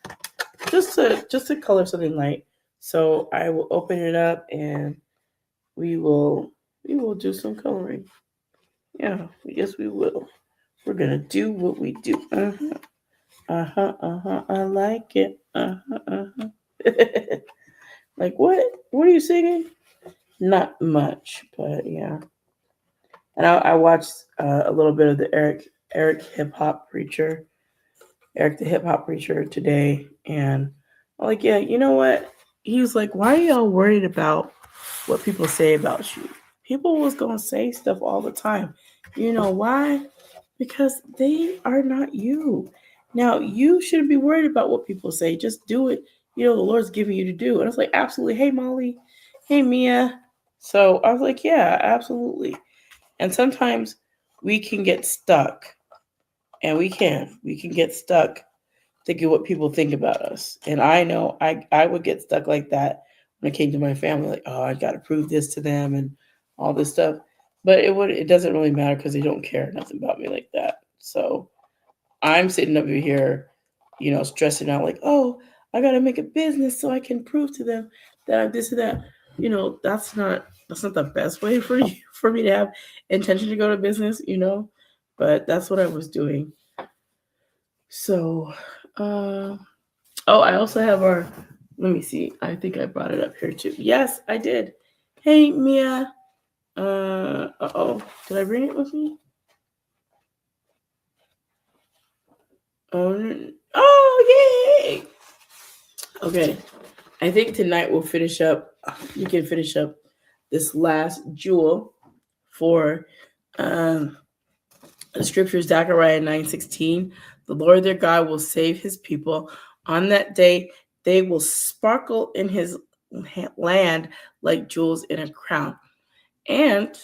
just to color something light. So I will open it up and we will do some coloring. Yeah, yes we will. We're gonna do what we do. I like it. Like what? What are you singing? Not much, but yeah. And I watched a little bit of the Eric the hip hop preacher today, and I'm like, yeah, you know what? He was like, why are y'all worried about what people say about you? People was gonna say stuff all the time. You know why? Because they are not you. Now you shouldn't be worried about what people say. Just do it. You know the Lord's giving you to do. And I was like, absolutely. Hey Molly, hey Mia. So I was like, yeah, absolutely. And sometimes we can get stuck, and we can get stuck thinking what people think about us. And I know I would get stuck like that when it came to my family, like, oh, I got to prove this to them and all this stuff. But it doesn't really matter because they don't care nothing about me like that. So I'm sitting over here, stressing out like, oh, I got to make a business so I can prove to them that I'm this and that. That's not the best way for me to have intention to go to business, but that's what I was doing. So, I also have let me see. I think I brought it up here too. Yes, I did. Hey, Mia. Did I bring it with me? Oh, yay. Okay. I think tonight we'll finish up. You can finish up this last jewel for the scriptures, Zechariah 9:16. The Lord their God will save his people. On that day, they will sparkle in his land like jewels in a crown. And,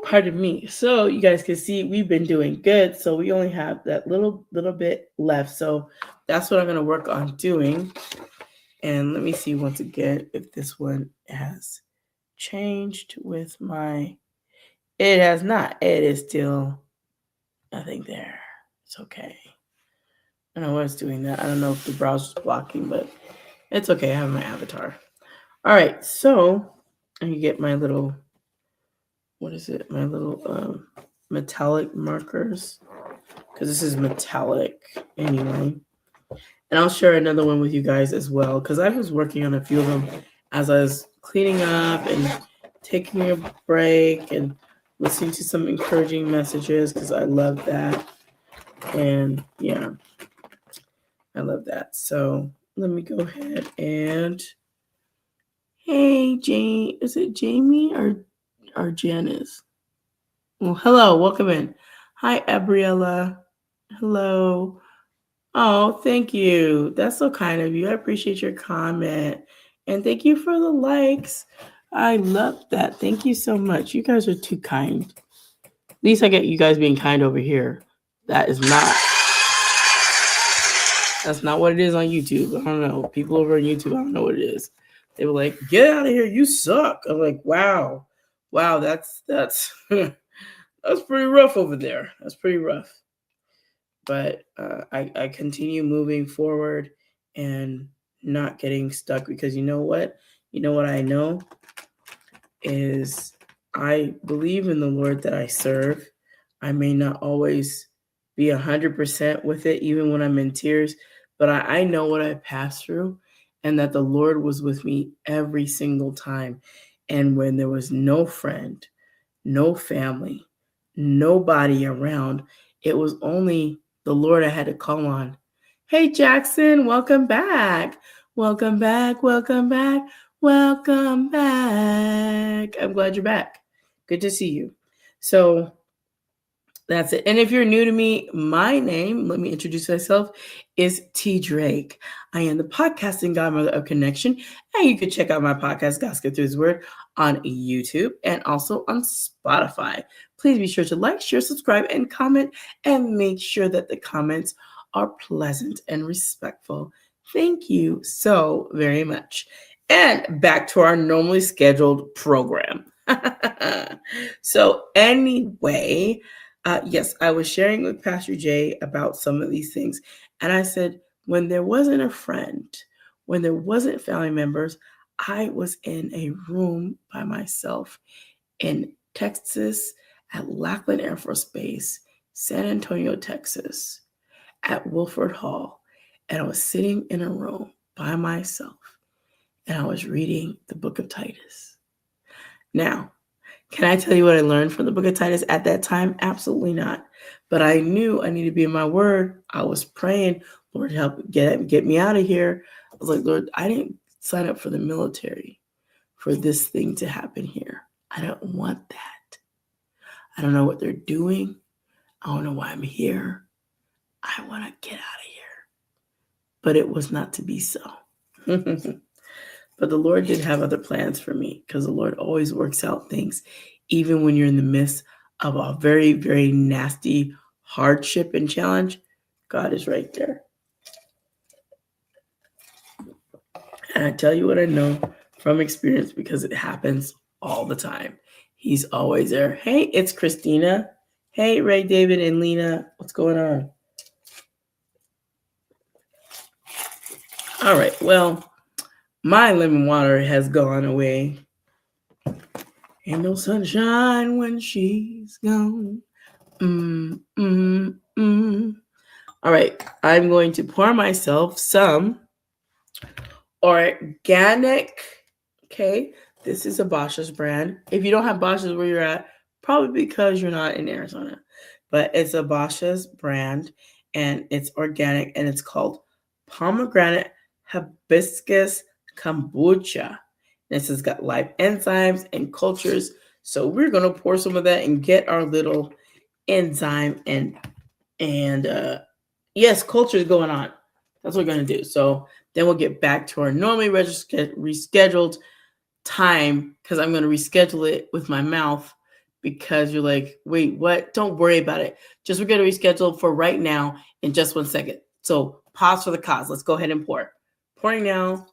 pardon me. So you guys can see we've been doing good. So we only have that little bit left. So that's what I'm going to work on doing. And let me see once again if this one has changed with my. It has not. It is still nothing there. It's okay. I don't know what's doing that. I don't know if the browser's blocking, but it's okay. I have my avatar. All right. So I can get my little, what is it? My little metallic markers. Because this is metallic anyway. And I'll share another one with you guys as well. Because I was working on a few of them as I was cleaning up and taking a break and listening to some encouraging messages because I love that. And yeah, I love that. So let me go ahead and hey, Jane, is it Jamie or Janice? Well, hello, welcome in. Hi, Abriella. Hello. Oh, thank you. That's so kind of you. I appreciate your comment. And thank you for the likes. I love that. Thank you so much. You guys are too kind. At least I get you guys being kind over here. That's not what it is on YouTube. I don't know. People over on YouTube, I don't know what it is. They were like, get out of here, you suck. I'm like, wow, that's that's pretty rough over there. That's pretty rough. But I continue moving forward and not getting stuck because you know what? You know what I know is I believe in the Lord that I serve. I may not always be 100% with it, even when I'm in tears, but I know what I passed through and that the Lord was with me every single time. And when there was no friend, no family, nobody around, it was only the Lord I had to call on. Hey, Jackson, welcome back. Welcome back. Welcome back. Welcome back. I'm glad you're back. Good to see you. So that's it. And if you're new to me, my name, let me introduce myself, is T. Drake. I am the podcasting godmother of Connection. And you can check out my podcast, God's Get Through His Word, on YouTube and also on Spotify. Please be sure to like, share, subscribe, and comment, and make sure that the comments are pleasant and respectful. Thank you so very much. And back to our normally scheduled program. So anyway, yes, I was sharing with Pastor Jay about some of these things. And I said, when there wasn't a friend, when there wasn't family members, I was in a room by myself in Texas at Lackland Air Force Base, San Antonio, Texas, at Wilford Hall. And I was sitting in a room by myself and I was reading the book of Titus. Now, can I tell you what I learned from the book of Titus at that time? Absolutely not. But I knew I needed to be in my word. I was praying, Lord, help get me out of here. I was like, Lord, I didn't sign up for the military for this thing to happen here. I don't want that. I don't know what they're doing. I don't know why I'm here. I want to get out of here. But it was not to be so. But the Lord did have other plans for me because the Lord always works out things, even when you're in the midst of a very, very nasty hardship and challenge. God is right there. And I tell you what I know from experience because it happens all the time. He's always there. Hey, it's Christina. Hey, Ray, David, and Lena. What's going on? All right. Well, my lemon water has gone away. Ain't no sunshine when she's gone. All right. I'm going to pour myself some organic. Okay. This is a Bosch's brand. If you don't have Bosch's where you're at, probably because you're not in Arizona. But it's a Bosch's brand and it's organic and it's called pomegranate hibiscus kombucha. This has got live enzymes and cultures. So we're going to pour some of that and get our little enzyme and yes, culture is going on. That's what we're going to do. So then we'll get back to our normally rescheduled time because I'm going to reschedule it with my mouth because you're like, wait, what? Don't worry about it. Just we're going to reschedule for right now in just 1 second. So pause for the cause. Let's go ahead and pour. Pouring now.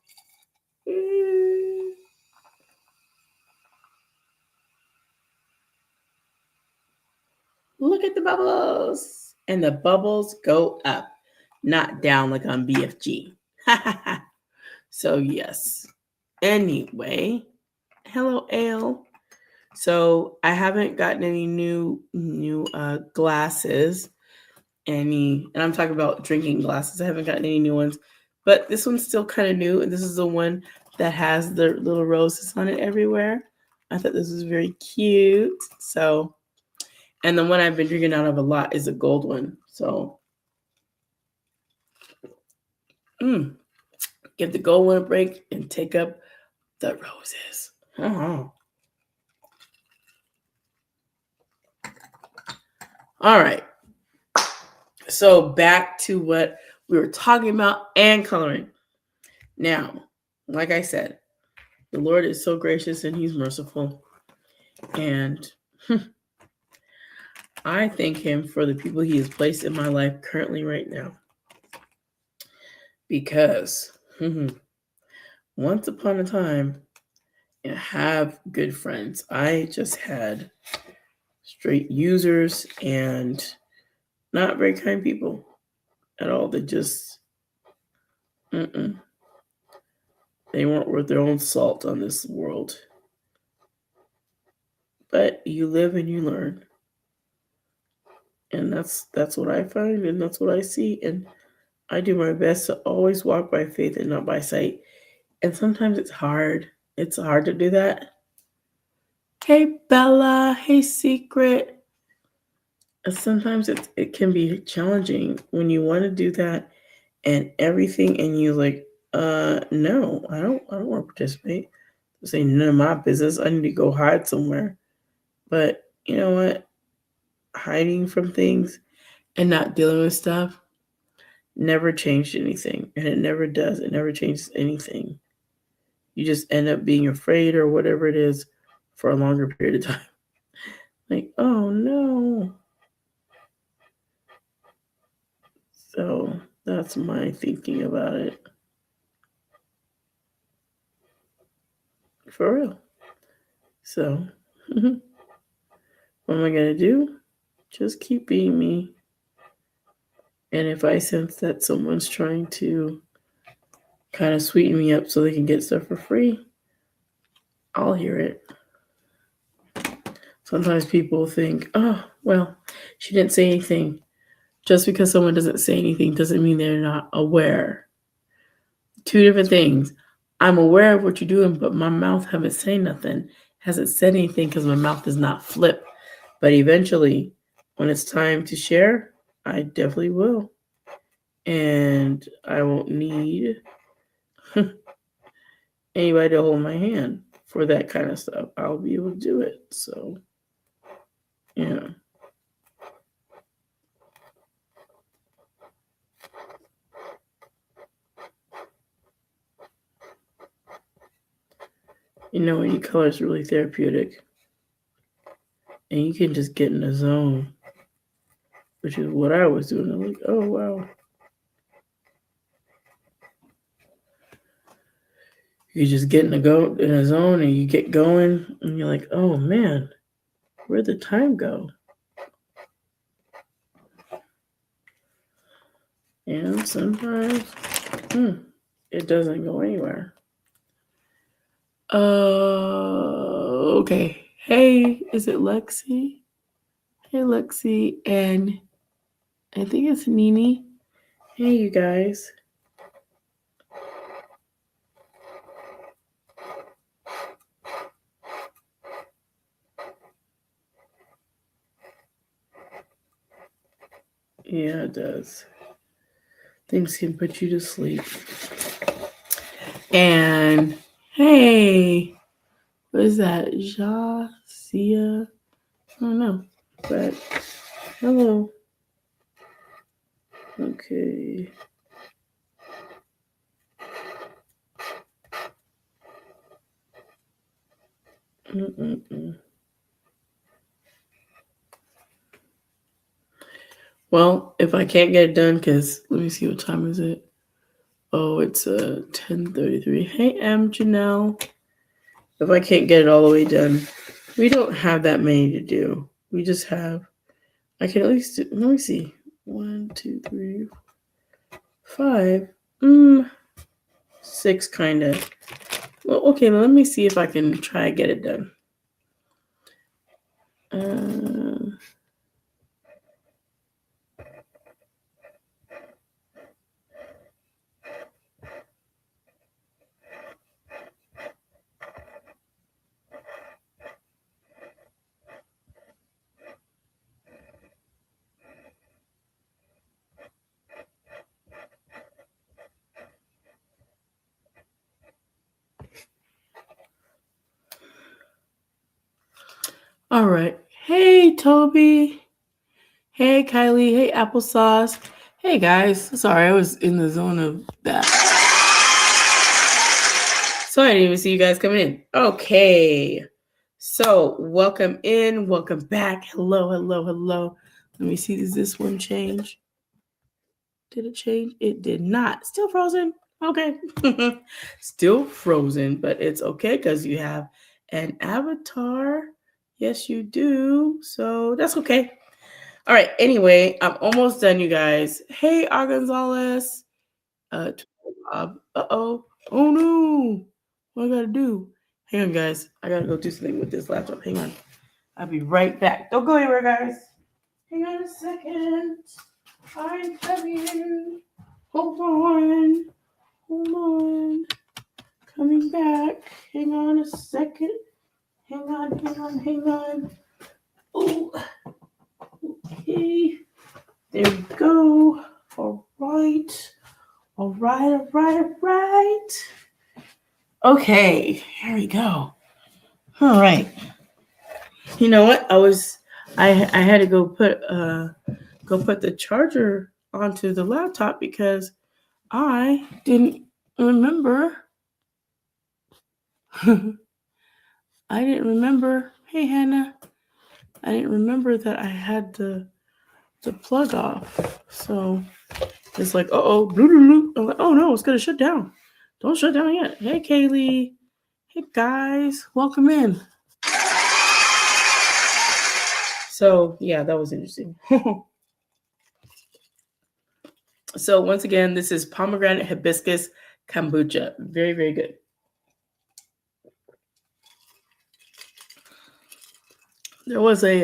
Look at the bubbles. And the bubbles go up, not down like on BFG. So, yes. Anyway, hello, Ale. So, I haven't gotten any new glasses. And I'm talking about drinking glasses. I haven't gotten any new ones. But this one's still kind of new. And this is the one that has the little roses on it everywhere. I thought this was very cute. So, and the one I've been drinking out of a lot is a gold one. So, give the gold one a break and take up the roses. Oh. All right. So back to what we were talking about and coloring. Now, like I said, the Lord is so gracious and he's merciful. And I thank him for the people he has placed in my life currently right now. Because once upon a time, I have good friends. I just had straight users and not very kind people at all. They just, they weren't worth their own salt on this world. But you live and you learn. And that's what I find and that's what I see. And I do my best to always walk by faith and not by sight. And sometimes it's hard. It's hard to do that. Hey, Bella. Hey, Secret. And sometimes it can be challenging when you want to do that and everything and you're like, no, I don't want to participate. This ain't none of my business. I need to go hide somewhere. But you know what? Hiding from things and not dealing with stuff never changed anything. And it never does. It never changes anything. You just end up being afraid or whatever it is for a longer period of time. Like, oh no. So that's my thinking about it. For real. So, what am I going to do? Just keep being me. And if I sense that someone's trying to kind of sweeten me up so they can get stuff for free, I'll hear it. Sometimes people think, oh, well, she didn't say anything. Just because someone doesn't say anything doesn't mean they're not aware. Two different things. I'm aware of what you're doing, but my mouth hasn't said anything because my mouth is not flipped. But eventually, when it's time to share, I definitely will. And I won't need anybody to hold my hand for that kind of stuff. I'll be able to do it. So, yeah. You know, when you color is really therapeutic. And you can just get in the zone, which is what I was doing. I'm like, oh, wow. You just get in a zone and you get going and you're like, oh man, where'd the time go? And sometimes it doesn't go anywhere. Okay. Hey, is it Lexi? Hey, Lexi, and I think it's Nini. Hey, you guys. Yeah, it does. Things can put you to sleep. And hey, what is that? Jasia? I don't know. But hello. Okay. Well, if I can't get it done, because let me see, what time is it? Oh, it's 10:33. Hey, Janelle. If I can't get it all the way done, we don't have that many to do. We just have I can at least let me see. 1, 2, 3, 5. 6 kind of. Well, okay, let me see if I can try to get it done. All right. Hey, Toby. Hey, Kylie. Hey, Applesauce. Hey, guys. Sorry, I was in the zone of that. So I didn't even see you guys coming in. Okay. So welcome in. Welcome back. Hello, hello, hello. Let me see. Does this one change? Did it change? It did not. Still frozen. Okay. Still frozen, but it's okay because you have an avatar. Yes, you do. So that's okay. All right. Anyway, I'm almost done, you guys. Hey, R. Gonzalez. Uh-oh. Oh, no. What I got to do? Hang on, guys. I got to go do something with this laptop. Hang on. I'll be right back. Don't go anywhere, guys. Hang on a second. I'm coming. Hold on. Hold on. Coming back. Hang on a second. Hang on, hang on, hang on. Oh, okay. There we go. All right. All right, all right, all right. Okay, here we go. All right. You know what? I had to go put the charger onto the laptop because I didn't remember. I didn't remember. Hey, Hannah. I didn't remember that I had the plug off. So it's like, uh-oh. I'm like, oh, no, it's going to shut down. Don't shut down yet. Hey, Kaylee. Hey, guys. Welcome in. So, yeah, that was interesting. So, once again, this is pomegranate hibiscus kombucha. Very, very good. There was I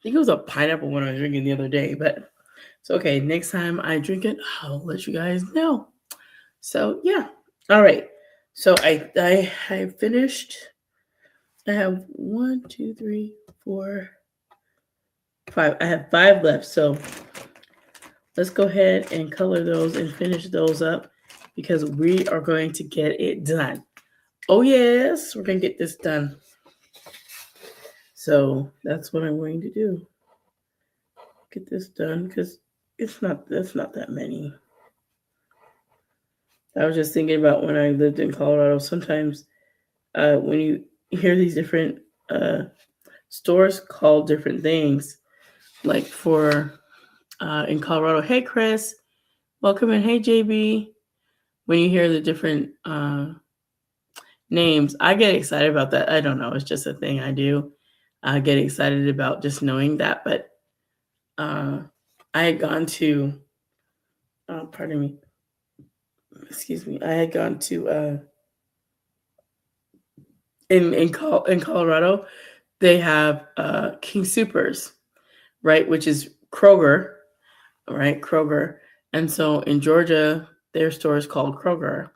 think it was a pineapple one I was drinking the other day, but it's okay. Next time I drink it, I'll let you guys know. So yeah, all right. So I finished. I have 1, 2, 3, 4, 5. I have 5 left. So let's go ahead and color those and finish those up because we are going to get it done. Oh yes, we're gonna get this done. So that's what I'm going to do. Get this done because that's not that many. I was just thinking about when I lived in Colorado. Sometimes when you hear these different stores called different things, like for in Colorado, hey Chris, welcome in. Hey JB. When you hear the different names, I get excited about that. I don't know. It's just a thing I do. I get excited about just knowing that. But I had gone to, pardon me, excuse me. I had gone to in Colorado, they have King Supers, right, which is Kroger, right, Kroger. And so in Georgia, their store is called Kroger.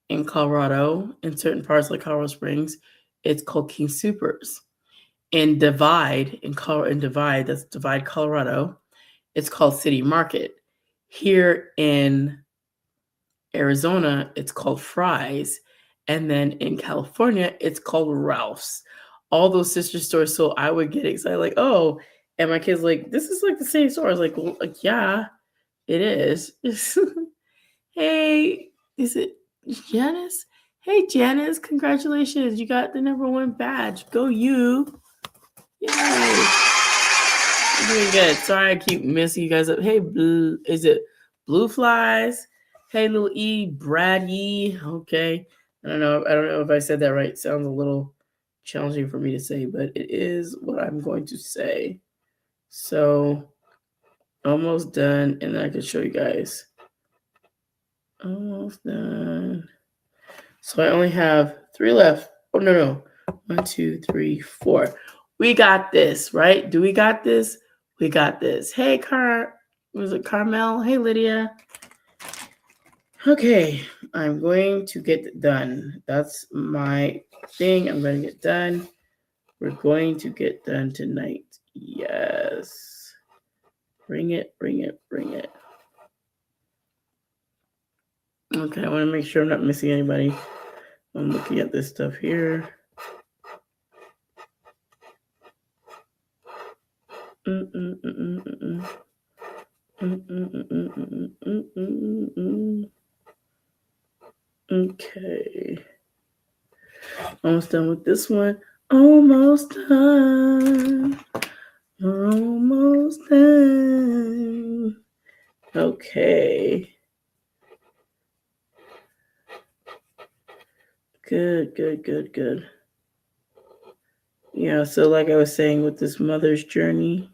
In Colorado, in certain parts like Colorado Springs, it's called King Supers. In Divide, that's Divide, Colorado, it's called City Market. Here in Arizona, it's called Fry's. And then in California, it's called Ralph's. All those sister stores. So I would get excited, like, oh, and my kids like, this is like the same store. I was like, well, yeah, it is. Hey, is it Janice? Hey, Janice, congratulations. You got the #1 badge. Go you. Yay. You're doing good. Sorry I keep messing you guys up. Hey, Blue, is it Blue Flies? Hey, little E, Brad E. Okay. I don't know if I said that right. It sounds a little challenging for me to say, but it is what I'm going to say. So almost done, and I can show you guys. Almost done. So I only have 3 left. Oh no. 1, 2, 3, 4. We got this, right? Do we got this? We got this. Hey, was it Carmel? Hey, Lydia. Okay, I'm going to get done. That's my thing. I'm going to get done. We're going to get done tonight. Yes. Bring it, bring it, bring it. Okay, I want to make sure I'm not missing anybody. I'm looking at this stuff here. Okay. Almost done with this one. Almost done. We're almost done. Okay. Good. Yeah, so like I was saying with this mother's journey,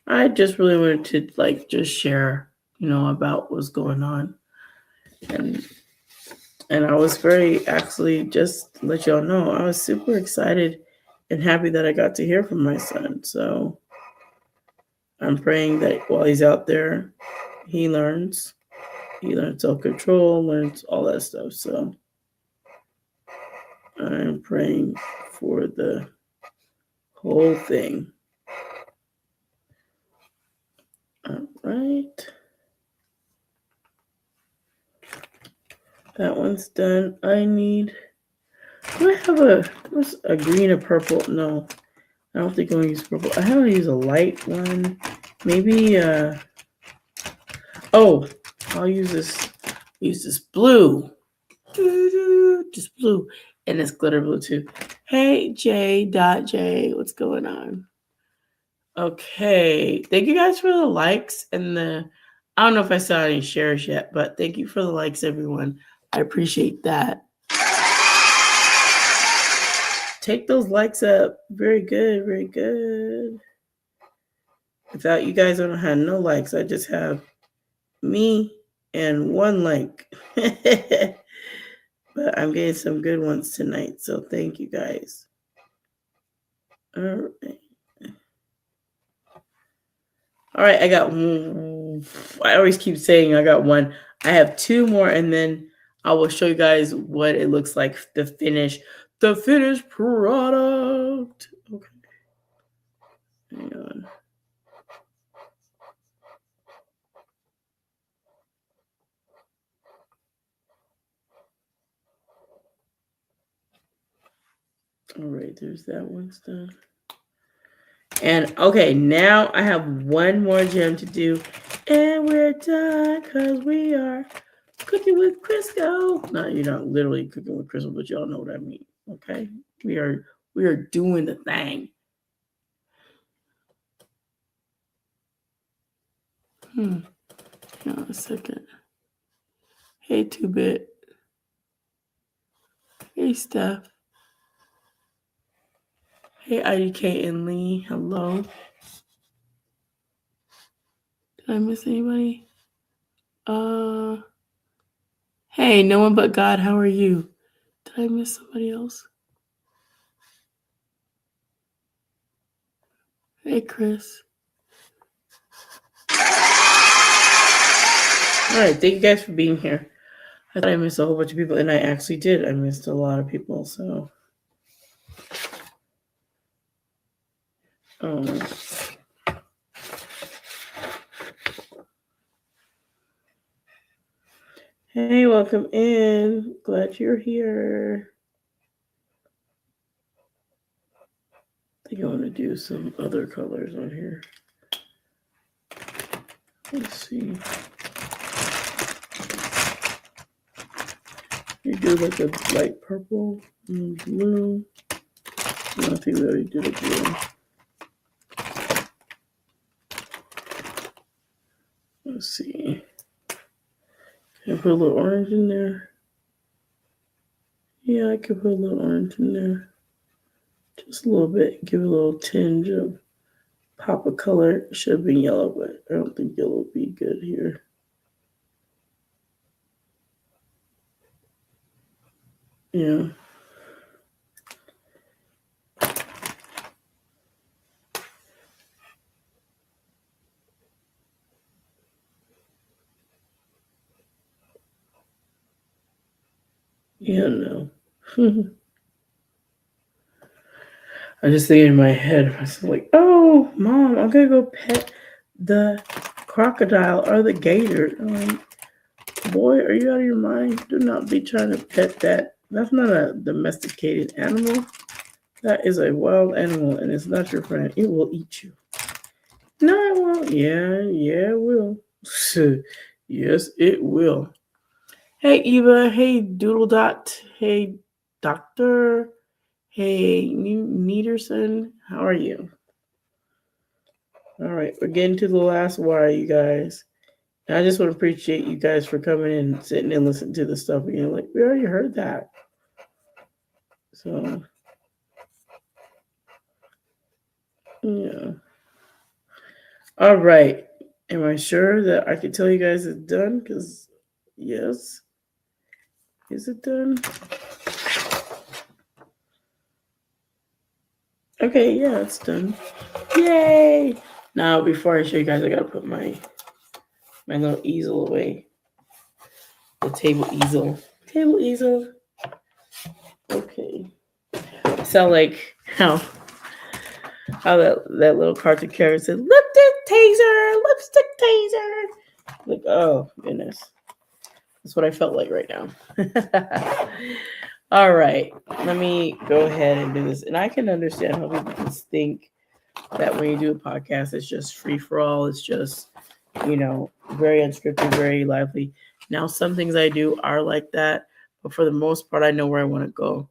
I just really wanted to just share, about what's going on. And I was actually, just to let y'all know, I was super excited and happy that I got to hear from my son. So I'm praying that while he's out there, he learns self-control, learns all that stuff. So I'm praying for the whole thing. All right. That one's done. Do I have what's a green or purple? No, I don't think I'm gonna use purple. I have to use a light one. Maybe, I'll use this blue. Just blue. And it's glitter blue too. Hey, J.J, what's going on? Okay. Thank you guys for the likes and I don't know if I saw any shares yet, but thank you for the likes, everyone. I appreciate that. Take those likes up. Very good. Very good. Without you guys, I don't have no likes. I just have me and one like. But I'm getting some good ones tonight. So thank you guys. All right. All right. I got one. I always keep saying I got one. I have 2 more, and then I will show you guys what it looks like, the finished product. Okay. Hang on. All right, there's that one done. And okay, now I have one more gem to do, and we're done because we are cooking with Crisco. No, you're not literally cooking with Crisco, but y'all know what I mean. Okay, we are doing the thing. Hang on a second. Hey, 2-Bit. Hey, Steph. Hey, IDK and Lee. Hello. Did I miss anybody? Hey, no one but God. How are you? Did I miss somebody else? Hey, Chris. All right, thank you guys for being here. I thought I missed a whole bunch of people, and I actually did. I missed a lot of people, so. Hey, welcome in. Glad you're here. I think I want to do some other colors on here. Let's see. You do like a light purple and blue. No, I think we already did a blue. Let's see. Can I put a little orange in there? Yeah, I could put a little orange in there. Just a little bit. Give it a little tinge of Pop of color should have been yellow, but I don't think yellow would be good here. Yeah. Yeah, no. I just thinking in my head, I was like, oh, Mom, I'm going to go pet the crocodile or the gator. I'm like, boy, are you out of your mind? Do not be trying to pet that. That's not a domesticated animal. That is a wild animal, and it's not your friend. It will eat you. No, it won't. Yeah, it will. Yes, it will. Hey, Eva. Hey, Doodle Dot. Hey, Doctor. Hey, Nederson. How are you? All right, we're getting to the last wire, you guys. And I just want to appreciate you guys for coming in and sitting and listening to the stuff again. Like, we already heard that. So, yeah. All right. Am I sure that I can tell you guys it's done? Because, yes. Is it done? Okay, yeah, it's done. Yay! Now, before I show you guys, I gotta put my little easel away. The table easel. Table easel. Okay. Sound like how that little cartoon character said, lipstick taser. Like, oh goodness. That's what I felt like right now. All right. Let me go ahead and do this. And I can understand how people can think that when you do a podcast, it's just free for all. It's just, very unscripted, very lively. Now, some things I do are like that, but for the most part, I know where I want to go.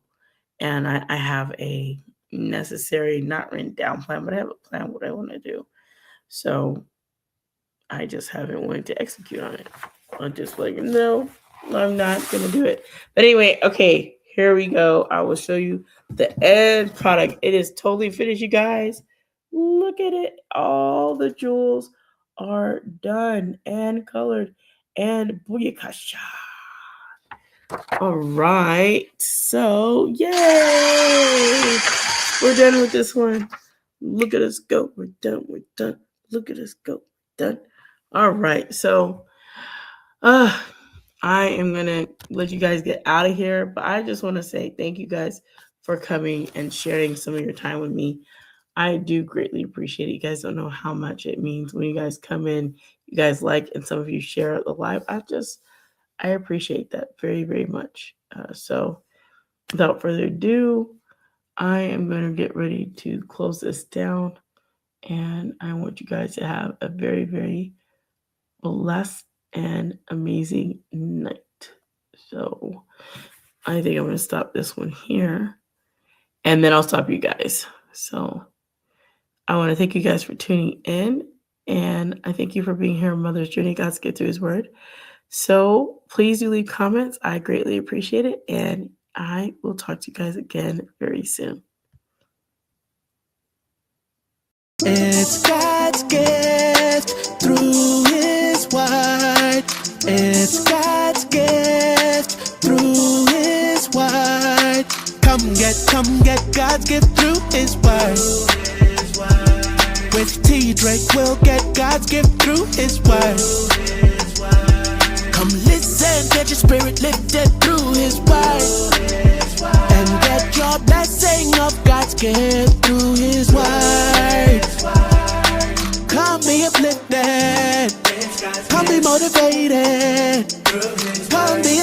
And I have a necessary, not written down plan, but I have a plan what I want to do. So I just haven't wanted to execute on it. I'm just like, no, I'm not going to do it. But anyway, okay, here we go. I will show you the end product. It is totally finished, you guys. Look at it. All the jewels are done and colored and booyakasha. All right. So, yay. We're done with this one. Look at us go. We're done. Look at us go. Done. All right. So, I am going to let you guys get out of here. But I just want to say thank you guys for coming and sharing some of your time with me. I do greatly appreciate it. You guys don't know how much it means when you guys come in, you guys like, and some of you share the live. I appreciate that very, very much. So without further ado, I am going to get ready to close this down. And I want you guys to have a very, very blessed and amazing night. So I think I'm going to stop this one here. And then I'll stop you guys. So I want to thank you guys for tuning in. And I thank you for being here on Mother's Journey, God's Gift Through His Word. So please do leave comments. I greatly appreciate it. And I will talk to you guys again very soon. It's God's gift through His word. It's God's gift through His word. Come get God's gift through His word. With T. Drake, we'll get God's gift through His word. Come listen, get your spirit lifted through His word. And get your blessing of God's gift through His word. Come be uplifted. Come be motivated. Come be